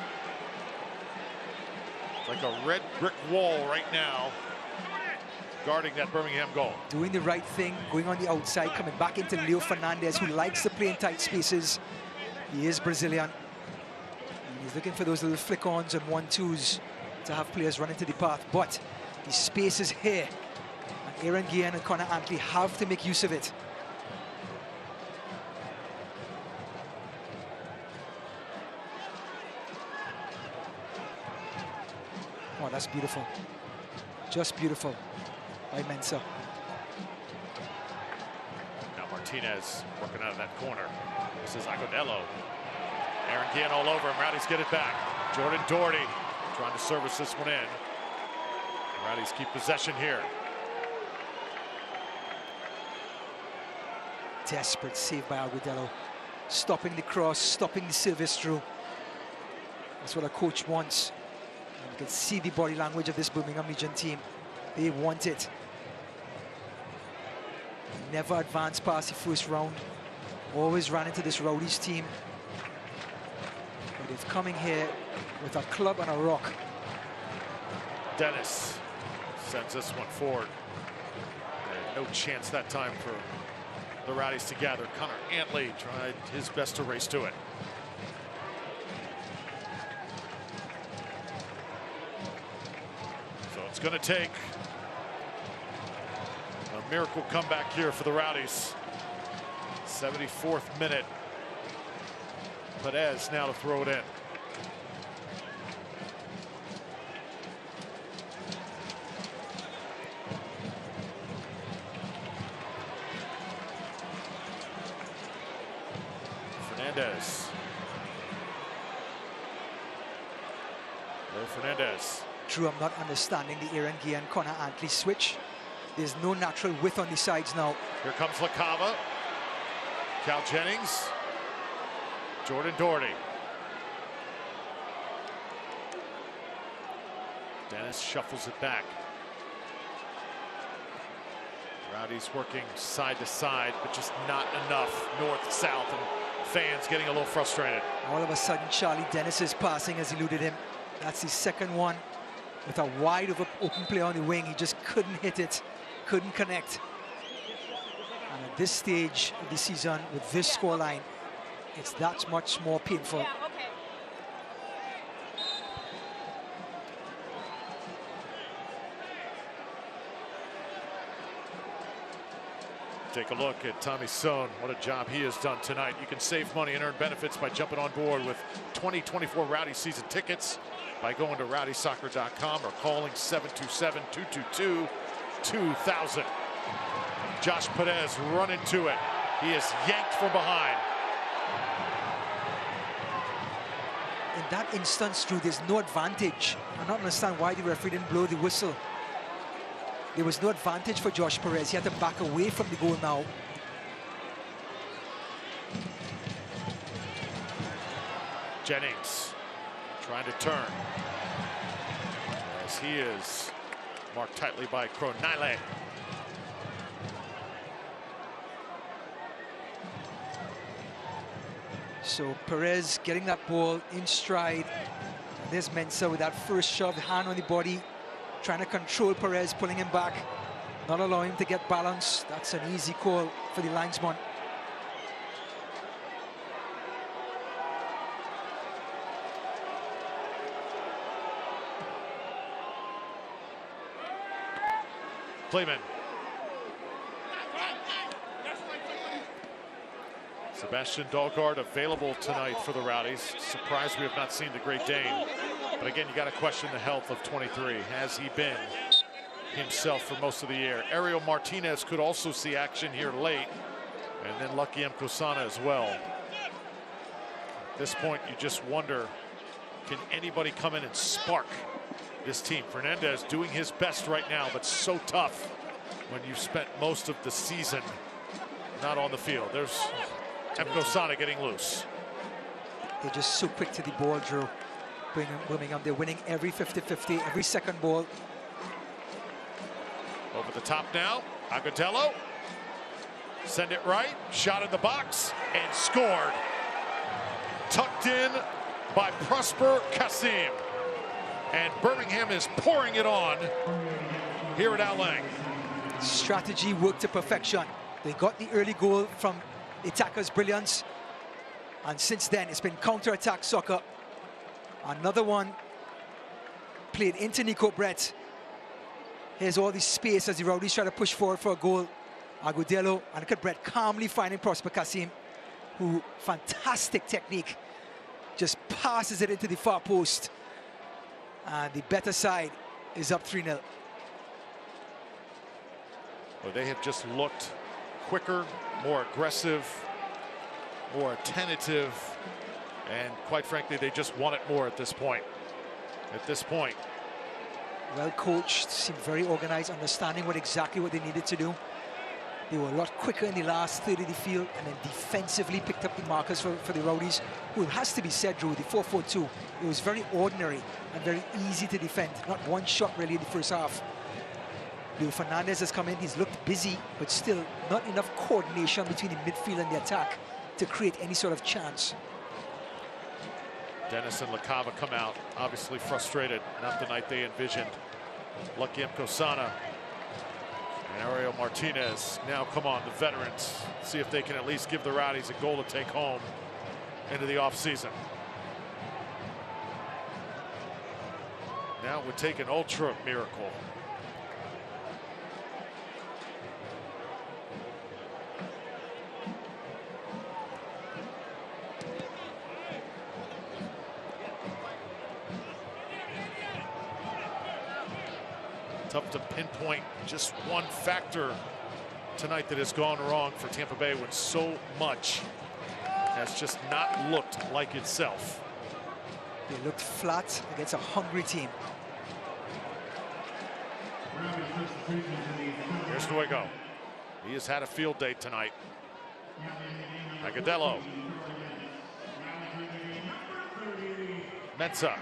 Like a red brick wall right now, guarding that Birmingham goal. Doing the right thing, going on the outside, coming back into Leo Fernandez, who likes to play in tight spaces. He is Brazilian. And he's looking for those little flick-ons and 1-2s to have players run into the path. But the space is here. And Aaron Guillen and Connor Antley have to make use of it. that's beautiful. Just beautiful by Mensah. Now Martinez working out of that corner. This is Agudelo. Aaron Guillen all over him. Rowdies get it back. Jordan Doherty trying to service this one in. Rowdies keep possession here. Desperate save by Agudelo. Stopping the cross, stopping the service through. That's what a coach wants. And you can see the body language of this Birmingham Legion team. They want it. Never advanced past the first round. Always ran into this Rowdies team. But they've come in here with a club and a rock. Dennis sends this one forward. No chance that time for the Rowdies to gather. Connor Antley tried his best to race to it. So it's going to take a miracle comeback here for the Rowdies. 74th minute. Perez now to throw it in. Fernandez. Fernandez. Drew, I'm not understanding the Aaron Guillen Connor Antley switch. There's no natural width on the sides now. Here comes LaCava. Cal Jennings. Jordan Doherty. Dennis shuffles it back. Rowdies working side to side, but just not enough north, south, and fans getting a little frustrated. All of a sudden, Charlie Dennis's passing has eluded him. That's his second one. With a wide open play on the wing, he just couldn't hit it, couldn't connect. And at this stage of the season, with this scoreline, it's that much more painful. Take a look at Tommy Sohn. What a job he has done tonight. You can save money and earn benefits by jumping on board with 2024 Rowdy season tickets by going to rowdysoccer.com or calling 727-222-2000. Josh Perez running to it. He is yanked from behind. In that instance, Drew, there's no advantage. I don't understand why the referee didn't blow the whistle. There was no advantage for Josh Perez. He had to back away from the goal now. Jennings trying to turn. As he is marked tightly by Cronile. So Perez getting that ball in stride. And there's Mensah with that first shove, the hand on the body, trying to control Perez, pulling him back, not allowing him to get balance. That's an easy call for the linesman. Cleveland. Sebastian Dahlgaard available tonight for the Rowdies. Surprised we have not seen the Great Dane. But again, you got to question the health of 23. Has he been himself for most of the year? Ariel Martinez could also see action here late. And then Lucky Mkosana as well. At this point, you just wonder, can anybody come in and spark this team? Fernandez doing his best right now, but so tough when you've spent most of the season not on the field. There's Mkosana getting loose. They're just so quick to the ball, Drew. Birmingham, they're winning every 50-50, every second ball. Over the top now, Agudelo. Send it right, shot in the box, and scored. Tucked in by Prosper Kasim. And Birmingham is pouring it on here at Al Lang. Strategy worked to perfection. They got the early goal from the attacker's brilliance. And since then, it's been counter-attack soccer. Another one played into Nico Brett. Here's all the space as the Rowdies try to push forward for a goal. Agudelo, and look at Brett calmly finding Prosper Kasim, who, fantastic technique, just passes it into the far post. And the better side is up 3-0. Well, they have just looked quicker, more aggressive, more attentive, and quite frankly, they just want it more at this point. Well coached, seemed very organized, understanding exactly what they needed to do. They were a lot quicker in the last third of the field, and then defensively picked up the markers for the Rowdies, who, it has to be said, Drew, the 4-4-2, it was very ordinary and very easy to defend. Not one shot really in the first half. Leo Fernandez has come in, he's looked busy, but still not enough coordination between the midfield and the attack to create any sort of chance. Dennis and Lacava come out, obviously frustrated, not the night they envisioned. Lucky Mkosana and Ariel Martinez now come on, the veterans, see if they can at least give the Rowdies a goal to take home into the offseason. Now it would take an ultra miracle. Tough to pinpoint just one factor tonight that has gone wrong for Tampa Bay when so much has just not looked like itself. They looked flat against a hungry team. Here's Nuego. He has had a field day tonight. Agadello. Mensah.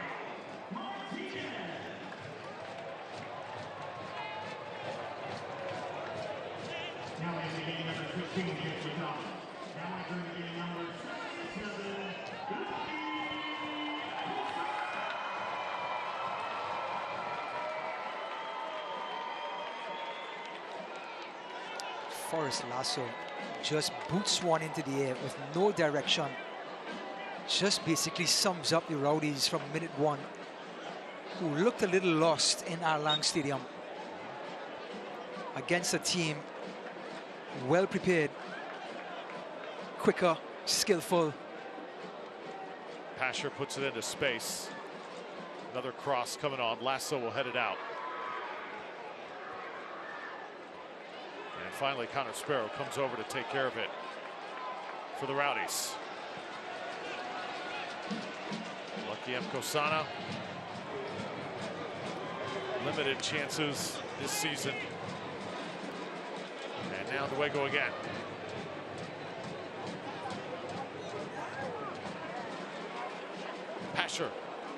Forrest Lasso just boots one into the air with no direction. Just basically sums up the Rowdies from minute one, who looked a little lost in Al Lang Stadium against a team well prepared, quicker, skillful. Pasher puts it into space. Another cross coming on. Lasso will head it out. And finally, Connor Sparrow comes over to take care of it for the Rowdies. Lucky Mkosana. Limited chances this season. And now Nuego again. Pasher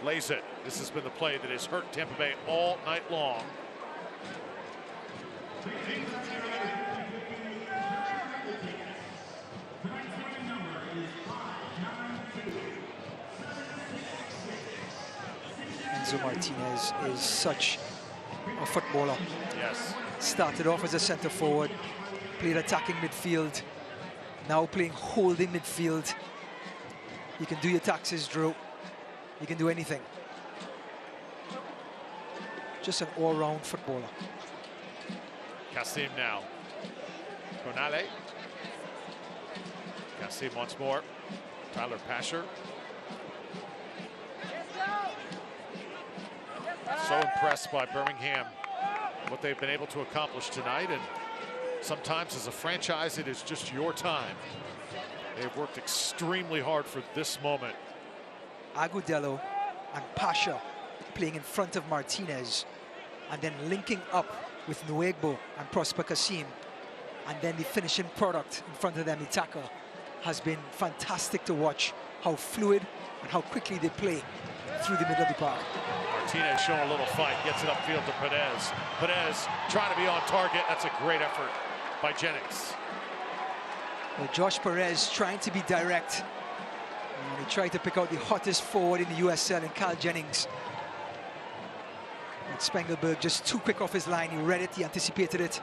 lays it. This has been the play that has hurt Tampa Bay all night long. Enzo Martinez is such a footballer. Yes. Started off as a center forward, played attacking midfield, now playing holding midfield. You can do your taxes, Drew. You can do anything. Just an all-round footballer. Kasim now. Konale. Kasim once more. Tyler Pasher. So impressed by Birmingham, what they've been able to accomplish tonight, and sometimes as a franchise it is just your time. They've worked extremely hard for this moment. Agudelo and Pasha playing in front of Martinez, and then linking up with Nuego and Prosper Kasim, and then the finishing product in front of them, Itaka, has been fantastic to watch. How fluid and how quickly they play through the middle of the park. Martinez showing a little fight, gets it upfield to Perez. Perez trying to be on target. That's a great effort by Jennings. Well, Josh Perez trying to be direct. And he tried to pick out the hottest forward in the USL in Cal Jennings. And Spengelberg just too quick off his line. He read it, he anticipated it.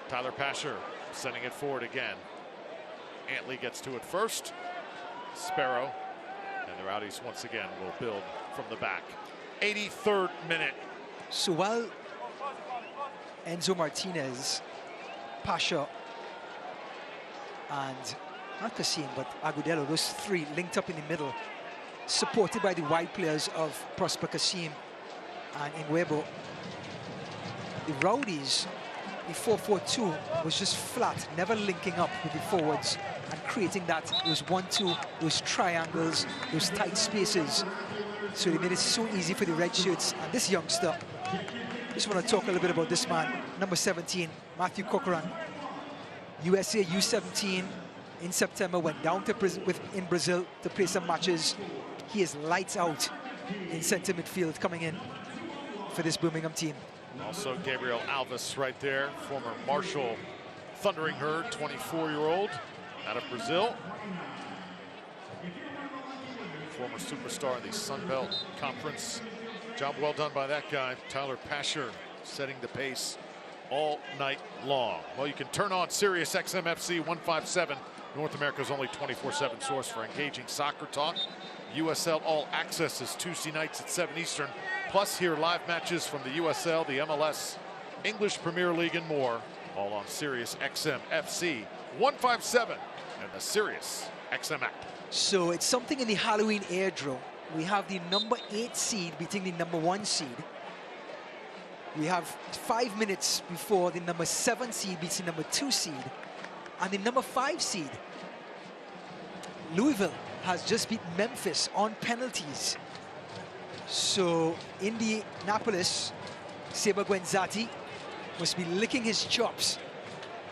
Tyler Pasher sending it forward again. Antley gets to it first. Sparrow, and the Rowdies once again will build from the back. 83rd minute. So while Enzo Martinez, Pasha, and not Kasim, but Agudelo, those three linked up in the middle, supported by the wide players of Prosper Kasim and Inwebo, the Rowdies, the 4-4-2 was just flat, never linking up with the forwards and creating those 1-2, those triangles, those tight spaces. So they made it so easy for the red shirts. And this youngster, just want to talk a little bit about this man, number 17, Matthew Corcoran. USA U17 in September, went down to in Brazil to play some matches. He is lights out in center midfield coming in for this Birmingham team. Also Gabriel Alves right there, former Marshall Thundering Herd, 24-year-old out of Brazil. Former superstar in the Sun Belt Conference. Job well done by that guy, Tyler Pasher, setting the pace all night long. Well, you can turn on Sirius XM FC 157, North America's only 24/7 source for engaging soccer talk. USL All Access is Tuesday nights at 7 Eastern. Plus, hear live matches from the USL, the MLS, English Premier League, and more. All on Sirius XM FC 157 and the Sirius XM app. So it's something in the Halloween air drill. We have the number 8 seed beating the number 1 seed. We have 5 minutes before the number 7 seed beats the number 2 seed. And the number 5 seed, Louisville, has just beat Memphis on penalties. So Indianapolis, Seba Guenzati must be licking his chops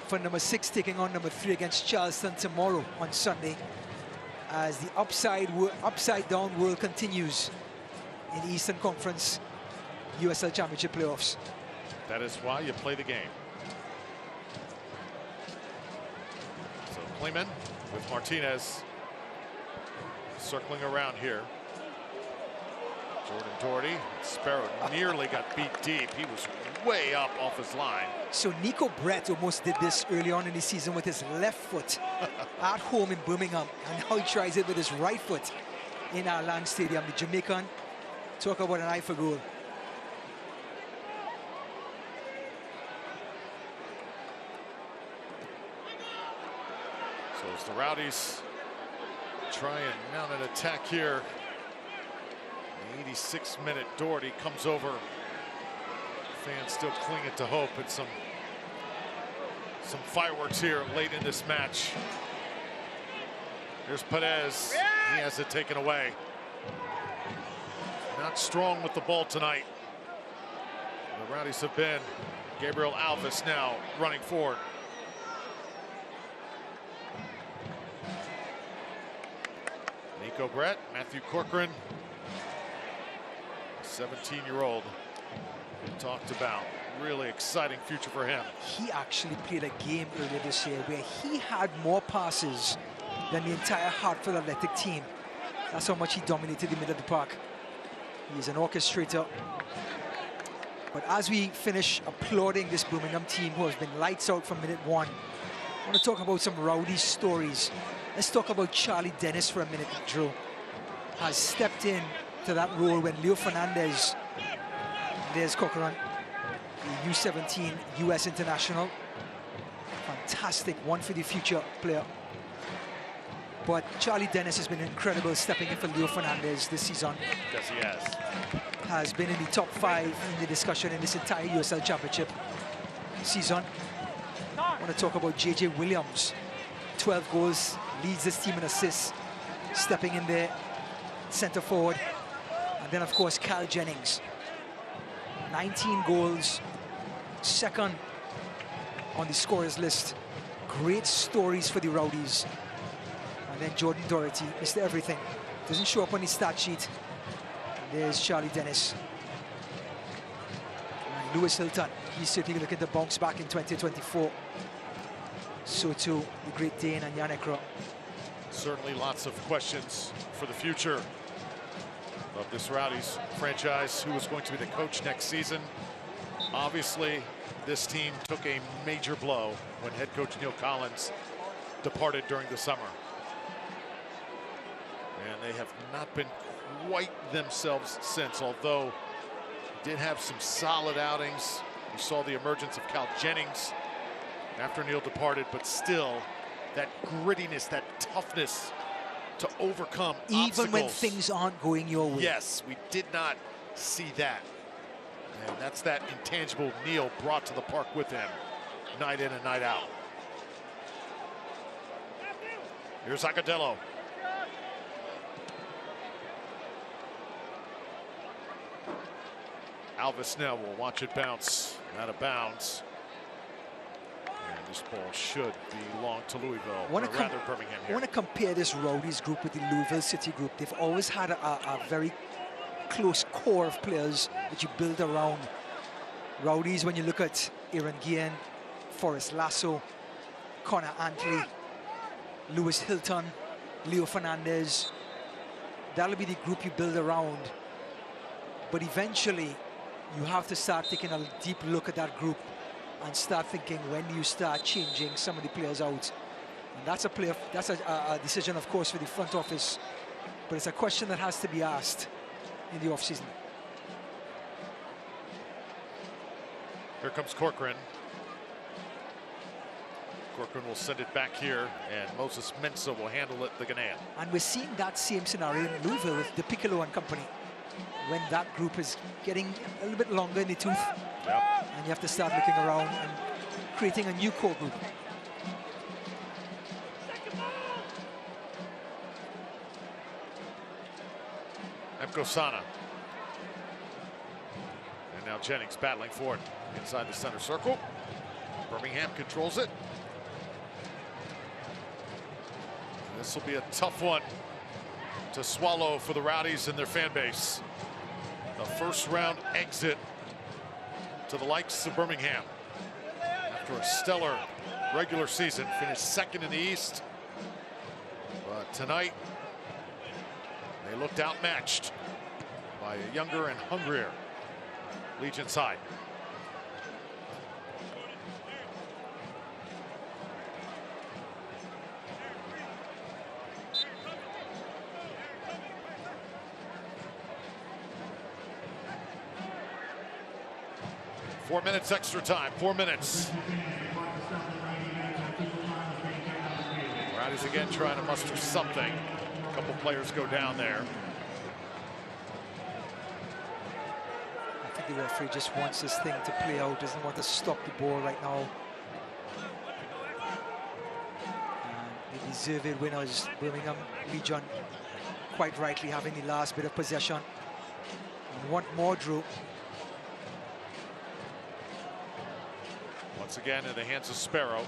for number 6 taking on number 3 against Charleston tomorrow on Sunday, as the upside down world continues in the Eastern Conference USL Championship playoffs. That is why you play the game. So Kleeman with Martinez circling around here. Jordan Doherty, Sparrow nearly got beat deep. He was way up off his line. So Nico Brett almost did this early on in the season with his left foot at home in Birmingham, and now he tries it with his right foot in our Lang Stadium. The Jamaican, talk about an eye for goal. So as the Rowdies try and mount an attack here. The 86th minute, Doherty comes over. Fans still clinging to hope at some fireworks here late in this match. Here's Perez. He has it taken away. Not strong with the ball tonight. The Rowdies have been. Gabriel Alves now running forward. Nico Brett, Matthew Corcoran, 17-year-old, talked about. Really exciting future for him. He actually played a game earlier this year where he had more passes than the entire Hartford Athletic team. That's how much he dominated the middle of the park. He's an orchestrator. But as we finish applauding this Birmingham team who has been lights out from minute 1, I want to talk about some Rowdy stories. Let's talk about Charlie Dennis for a minute. Drew has stepped in to that role when Leo Fernandez, there's Corcoran, the U17 US international, fantastic one for the future player. But Charlie Dennis has been incredible stepping in for Leo Fernandez this season. Yes, he has. Has been in the top 5 in the discussion in this entire USL Championship season. I want to talk about JJ Williams, 12 goals, leads this team in assists, stepping in there, center forward. And then, of course, Cal Jennings, 19 goals, second on the scorers list. Great stories for the Rowdies. And then Jordan Doherty, Mr. Everything, doesn't show up on the stat sheet. And there's Charlie Dennis. And Lewis Hilton, he's certainly looking to bounce back in 2024. So too, the great Dane and Yannick. Certainly lots of questions for the future of this Rowdies franchise. Who is going to be the coach next season? Obviously, this team took a major blow when head coach Neil Collins departed during the summer. And they have not been quite themselves since, although did have some solid outings. You saw the emergence of Cal Jennings after Neil departed, but still that grittiness, that toughness to overcome even obstacles. when things aren't going your way. Yes, we did not see that. And that's that intangible Neil brought to the park with him, night in and night out. Here's Agudelo. Alvis now will watch it bounce out of bounds. And this ball should belong to Louisville, or rather Birmingham here. I want to compare this Rowdies group with the Louisville City group. They've always had a very close core of players that you build around. Rowdies, when you look at Aaron Guillen, Forrest Lasso, Connor Antley, Lewis Hilton, Leo Fernandez, that'll be the group you build around. But eventually, you have to start taking a deep look at that group and start thinking, when do you start changing some of the players out? And that's a decision, of course, for the front office, but it's a question that has to be asked in the offseason. Here comes Corcoran. Corcoran will send it back here, and Moses Mensah will handle it, the Ghanaian. And we're seeing that same scenario in Louisville with De Piccolo and company, when that group is getting a little bit longer in the tooth. Yep. And you have to start looking around and creating a new core group. Mkosana. And now Jennings battling for it inside the center circle. Birmingham controls it. This will be a tough one to swallow for the Rowdies and their fan base. The first round exit to the likes of Birmingham after a stellar regular season, finished second in the East. But tonight, they looked outmatched by a younger and hungrier Legion side. Four minutes extra time, 4 minutes. Rowdies again trying to muster something. A couple players go down there. I think the referee just wants this thing to play out, doesn't want to stop the ball right now. And the deserved winners, Birmingham Legion, quite rightly having the last bit of possession. And want more, Drew. Once again in the hands of Sparrow.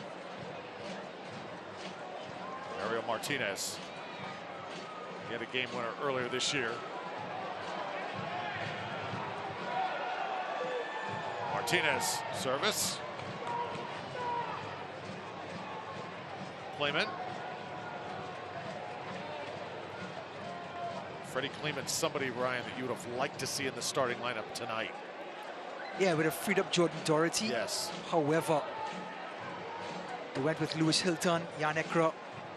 Ariel Martinez. He had a game winner earlier this year. Martinez, service. Kleeman. Freddie Kleeman, somebody, Ryan, that you would have liked to see in the starting lineup tonight. Yeah, would have freed up Jordan Doherty. Yes. However, they went with Lewis Hilton, Jan Ekra,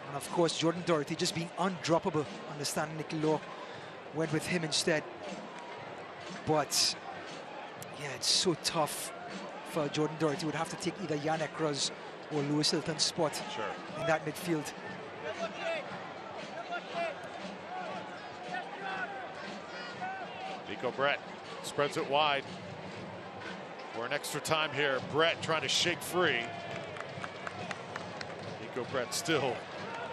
and of course Jordan Doherty just being undroppable. Understanding Nicky Law went with him instead. But yeah, it's so tough for Jordan Doherty. Would have to take either Jan Ekra's or Lewis Hilton's spot in that midfield. Nico Brett spreads it wide. For an extra time here, Brett trying to shake free. Nico Brett still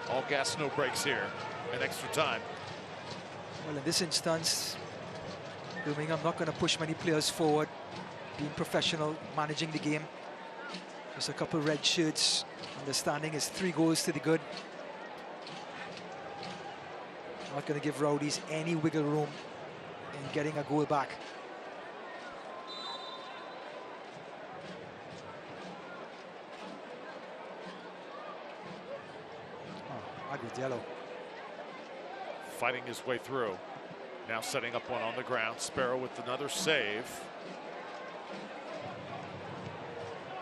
all gas, no brakes here. An extra time. Well, in this instance, Birmingham not going to push many players forward, being professional, managing the game. Just a couple red shirts. Understanding is 3 goals to the good. Not going to give Rowdies any wiggle room in getting a goal back. Agudelo. Fighting his way through. Now setting up one on the ground. Sparrow with another save.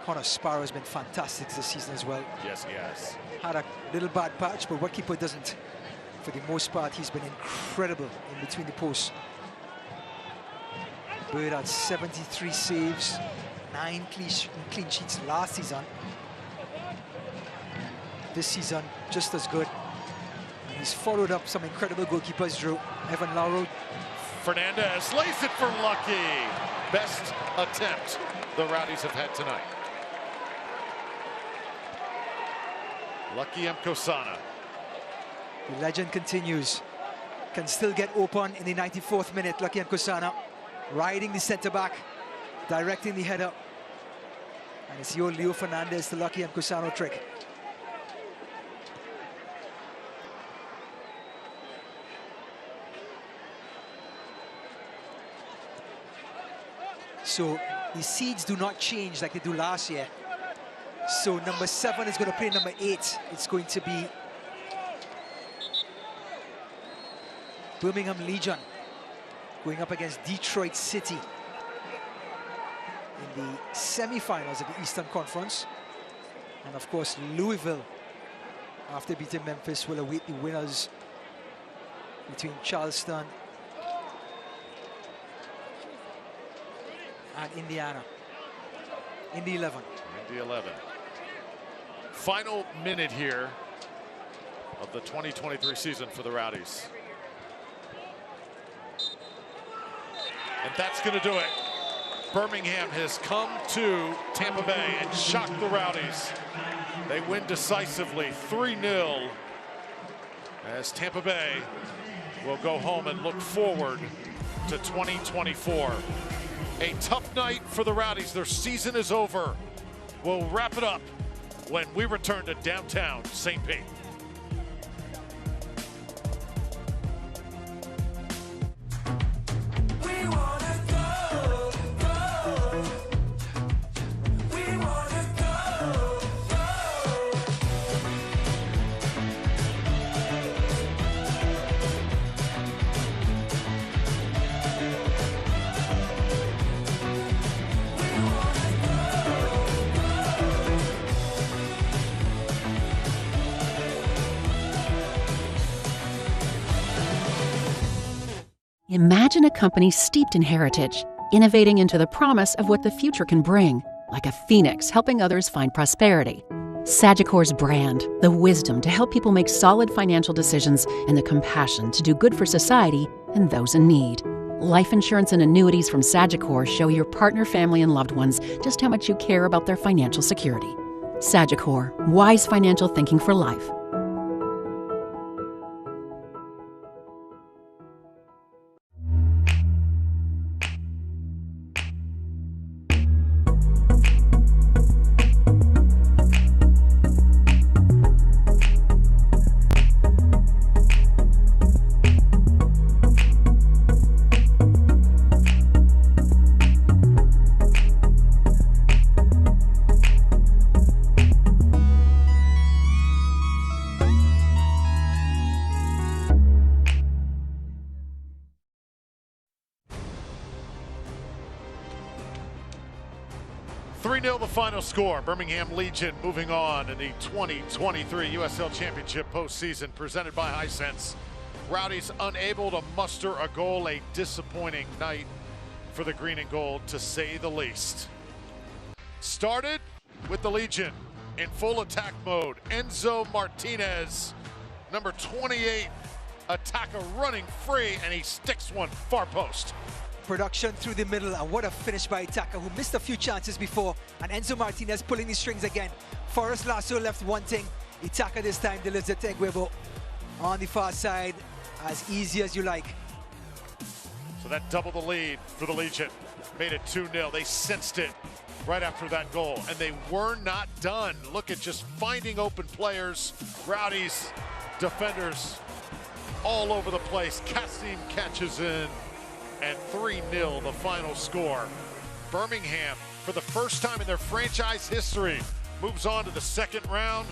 Connor Sparrow has been fantastic this season as well. Yes, he has. Had a little bad patch, but what keeper doesn't? For the most part, he's been incredible in between the posts. Bird had 73 saves, 9 clean sheets last season. This season, just as good. And he's followed up some incredible goalkeepers, Drew. Evan Lauro. Fernandez lays it for Lucky. Best attempt the Rowdies have had tonight. Lucky Mkosana. The legend continues. Can still get open in the 94th minute. Lucky Mkosana riding the centre back, directing the header. And it's the old Leo Fernandez, the Lucky Mkosana trick. So the seeds do not change like they do last year. So number 7 is going to play number 8. It's going to be Birmingham Legion going up against Detroit City in the semi-finals of the Eastern Conference. And of course, Louisville, after beating Memphis, will await the winners between Charleston and Indiana in the 11. In the 11. Final minute here of the 2023 season for the Rowdies. And that's going to do it. Birmingham has come to Tampa Bay and shocked the Rowdies. They win decisively 3-0 as Tampa Bay will go home and look forward to 2024. A tough night for the Rowdies. Their season is over. We'll wrap it up when we return to downtown St. Pete. Imagine a company steeped in heritage, innovating into the promise of what the future can bring, like a phoenix helping others find prosperity. Sagicor's brand, the wisdom to help people make solid financial decisions and the compassion to do good for society and those in need. Life insurance and annuities from Sagicor show your partner, family, and loved ones just how much you care about their financial security. Sagicor, wise financial thinking for life. The final score. Birmingham Legion moving on in the 2023 USL Championship postseason presented by Hisense. Rowdies unable to muster a goal. A disappointing night for the green and gold, to say the least. Started with the Legion in full attack mode. Enzo Martinez, number 28, attacker running free, and he sticks one far post. Production through the middle, and what a finish by Itaka, who missed a few chances before, and Enzo Martinez pulling the strings again. Forrest Lasso left wanting. Itaka this time delivers it to Eguebo on the far side, as easy as you like. So that doubled the lead for the Legion, made it 2-0. They sensed it right after that goal, and they were not done. Look at just finding open players. Rowdies, defenders all over the place. Kasim catches in, and 3-0 the final score. Birmingham, for the first time in their franchise history, moves on to the second round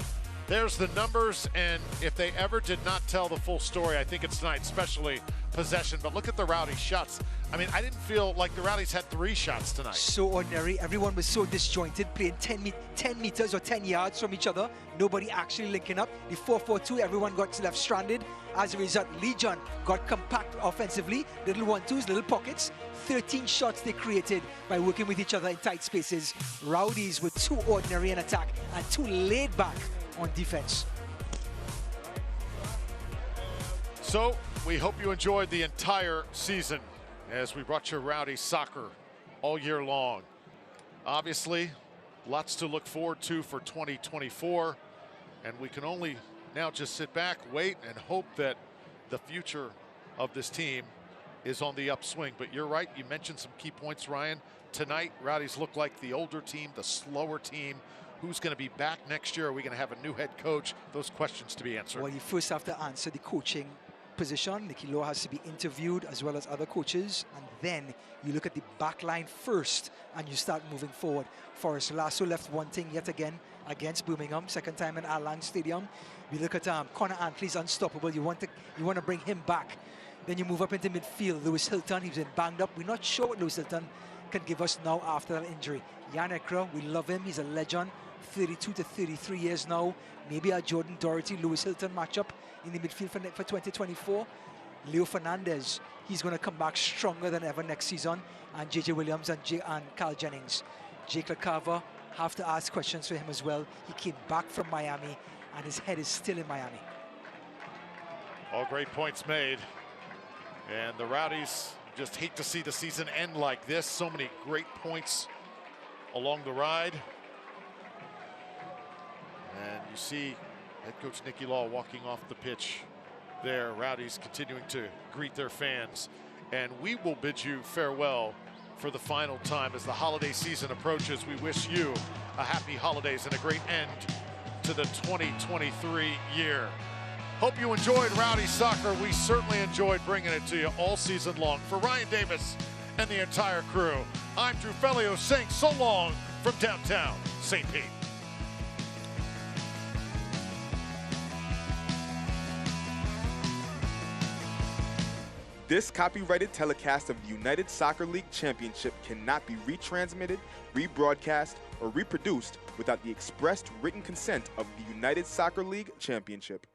There's the numbers, and if they ever did not tell the full story, I think it's tonight, especially possession. But look at the Rowdies shots. I mean, I didn't feel like the Rowdies had 3 shots tonight. So ordinary. Everyone was so disjointed, playing 10 meters or 10 yards from each other. Nobody actually linking up. The 4-4-2, everyone got left stranded. As a result, Legion got compact offensively. Little 1-2s, little pockets. 13 shots they created by working with each other in tight spaces. Rowdies were too ordinary in attack and too laid back on defense. So we hope you enjoyed the entire season as we brought you Rowdy soccer all year long. Obviously, lots to look forward to for 2024, and we can only now just sit back, wait, and hope that the future of this team is on the upswing. But you're right, you mentioned some key points, Ryan. Tonight, Rowdies look like the older team, the slower team. Who's going to be back next year? Are we going to have a new head coach? Those questions to be answered. Well, you first have to answer the coaching position. Nicky Lowe has to be interviewed as well as other coaches. And then you look at the back line first and you start moving forward. Forrest Lasso left one thing yet again against Birmingham, second time in Allianz Stadium. We look at Connor Antley's unstoppable. You want to bring him back. Then you move up into midfield. Lewis Hilton, he's been banged up. We're not sure what Lewis Hilton can give us now after that injury. Jan Ekra, we love him. He's a legend. 32 to 33 years now. Maybe a Jordan Doherty, Lewis Hilton matchup in the midfield for 2024. Leo Fernandez, he's going to come back stronger than ever next season. And JJ Williams and Carl Jennings. Jake LaCava, have to ask questions for him as well. He came back from Miami and his head is still in Miami. All great points made. And the Rowdies just hate to see the season end like this. So many great points along the ride. And you see head coach Nicky Lowe walking off the pitch there. Rowdies continuing to greet their fans. And we will bid you farewell for the final time as the holiday season approaches. We wish you a happy holidays and a great end to the 2023 year. Hope you enjoyed Rowdy Soccer. We certainly enjoyed bringing it to you all season long. For Ryan Davis and the entire crew, I'm Drew Fellio saying so long from downtown St. Pete. This copyrighted telecast of the United Soccer League Championship cannot be retransmitted, rebroadcast, or reproduced without the expressed written consent of the United Soccer League Championship.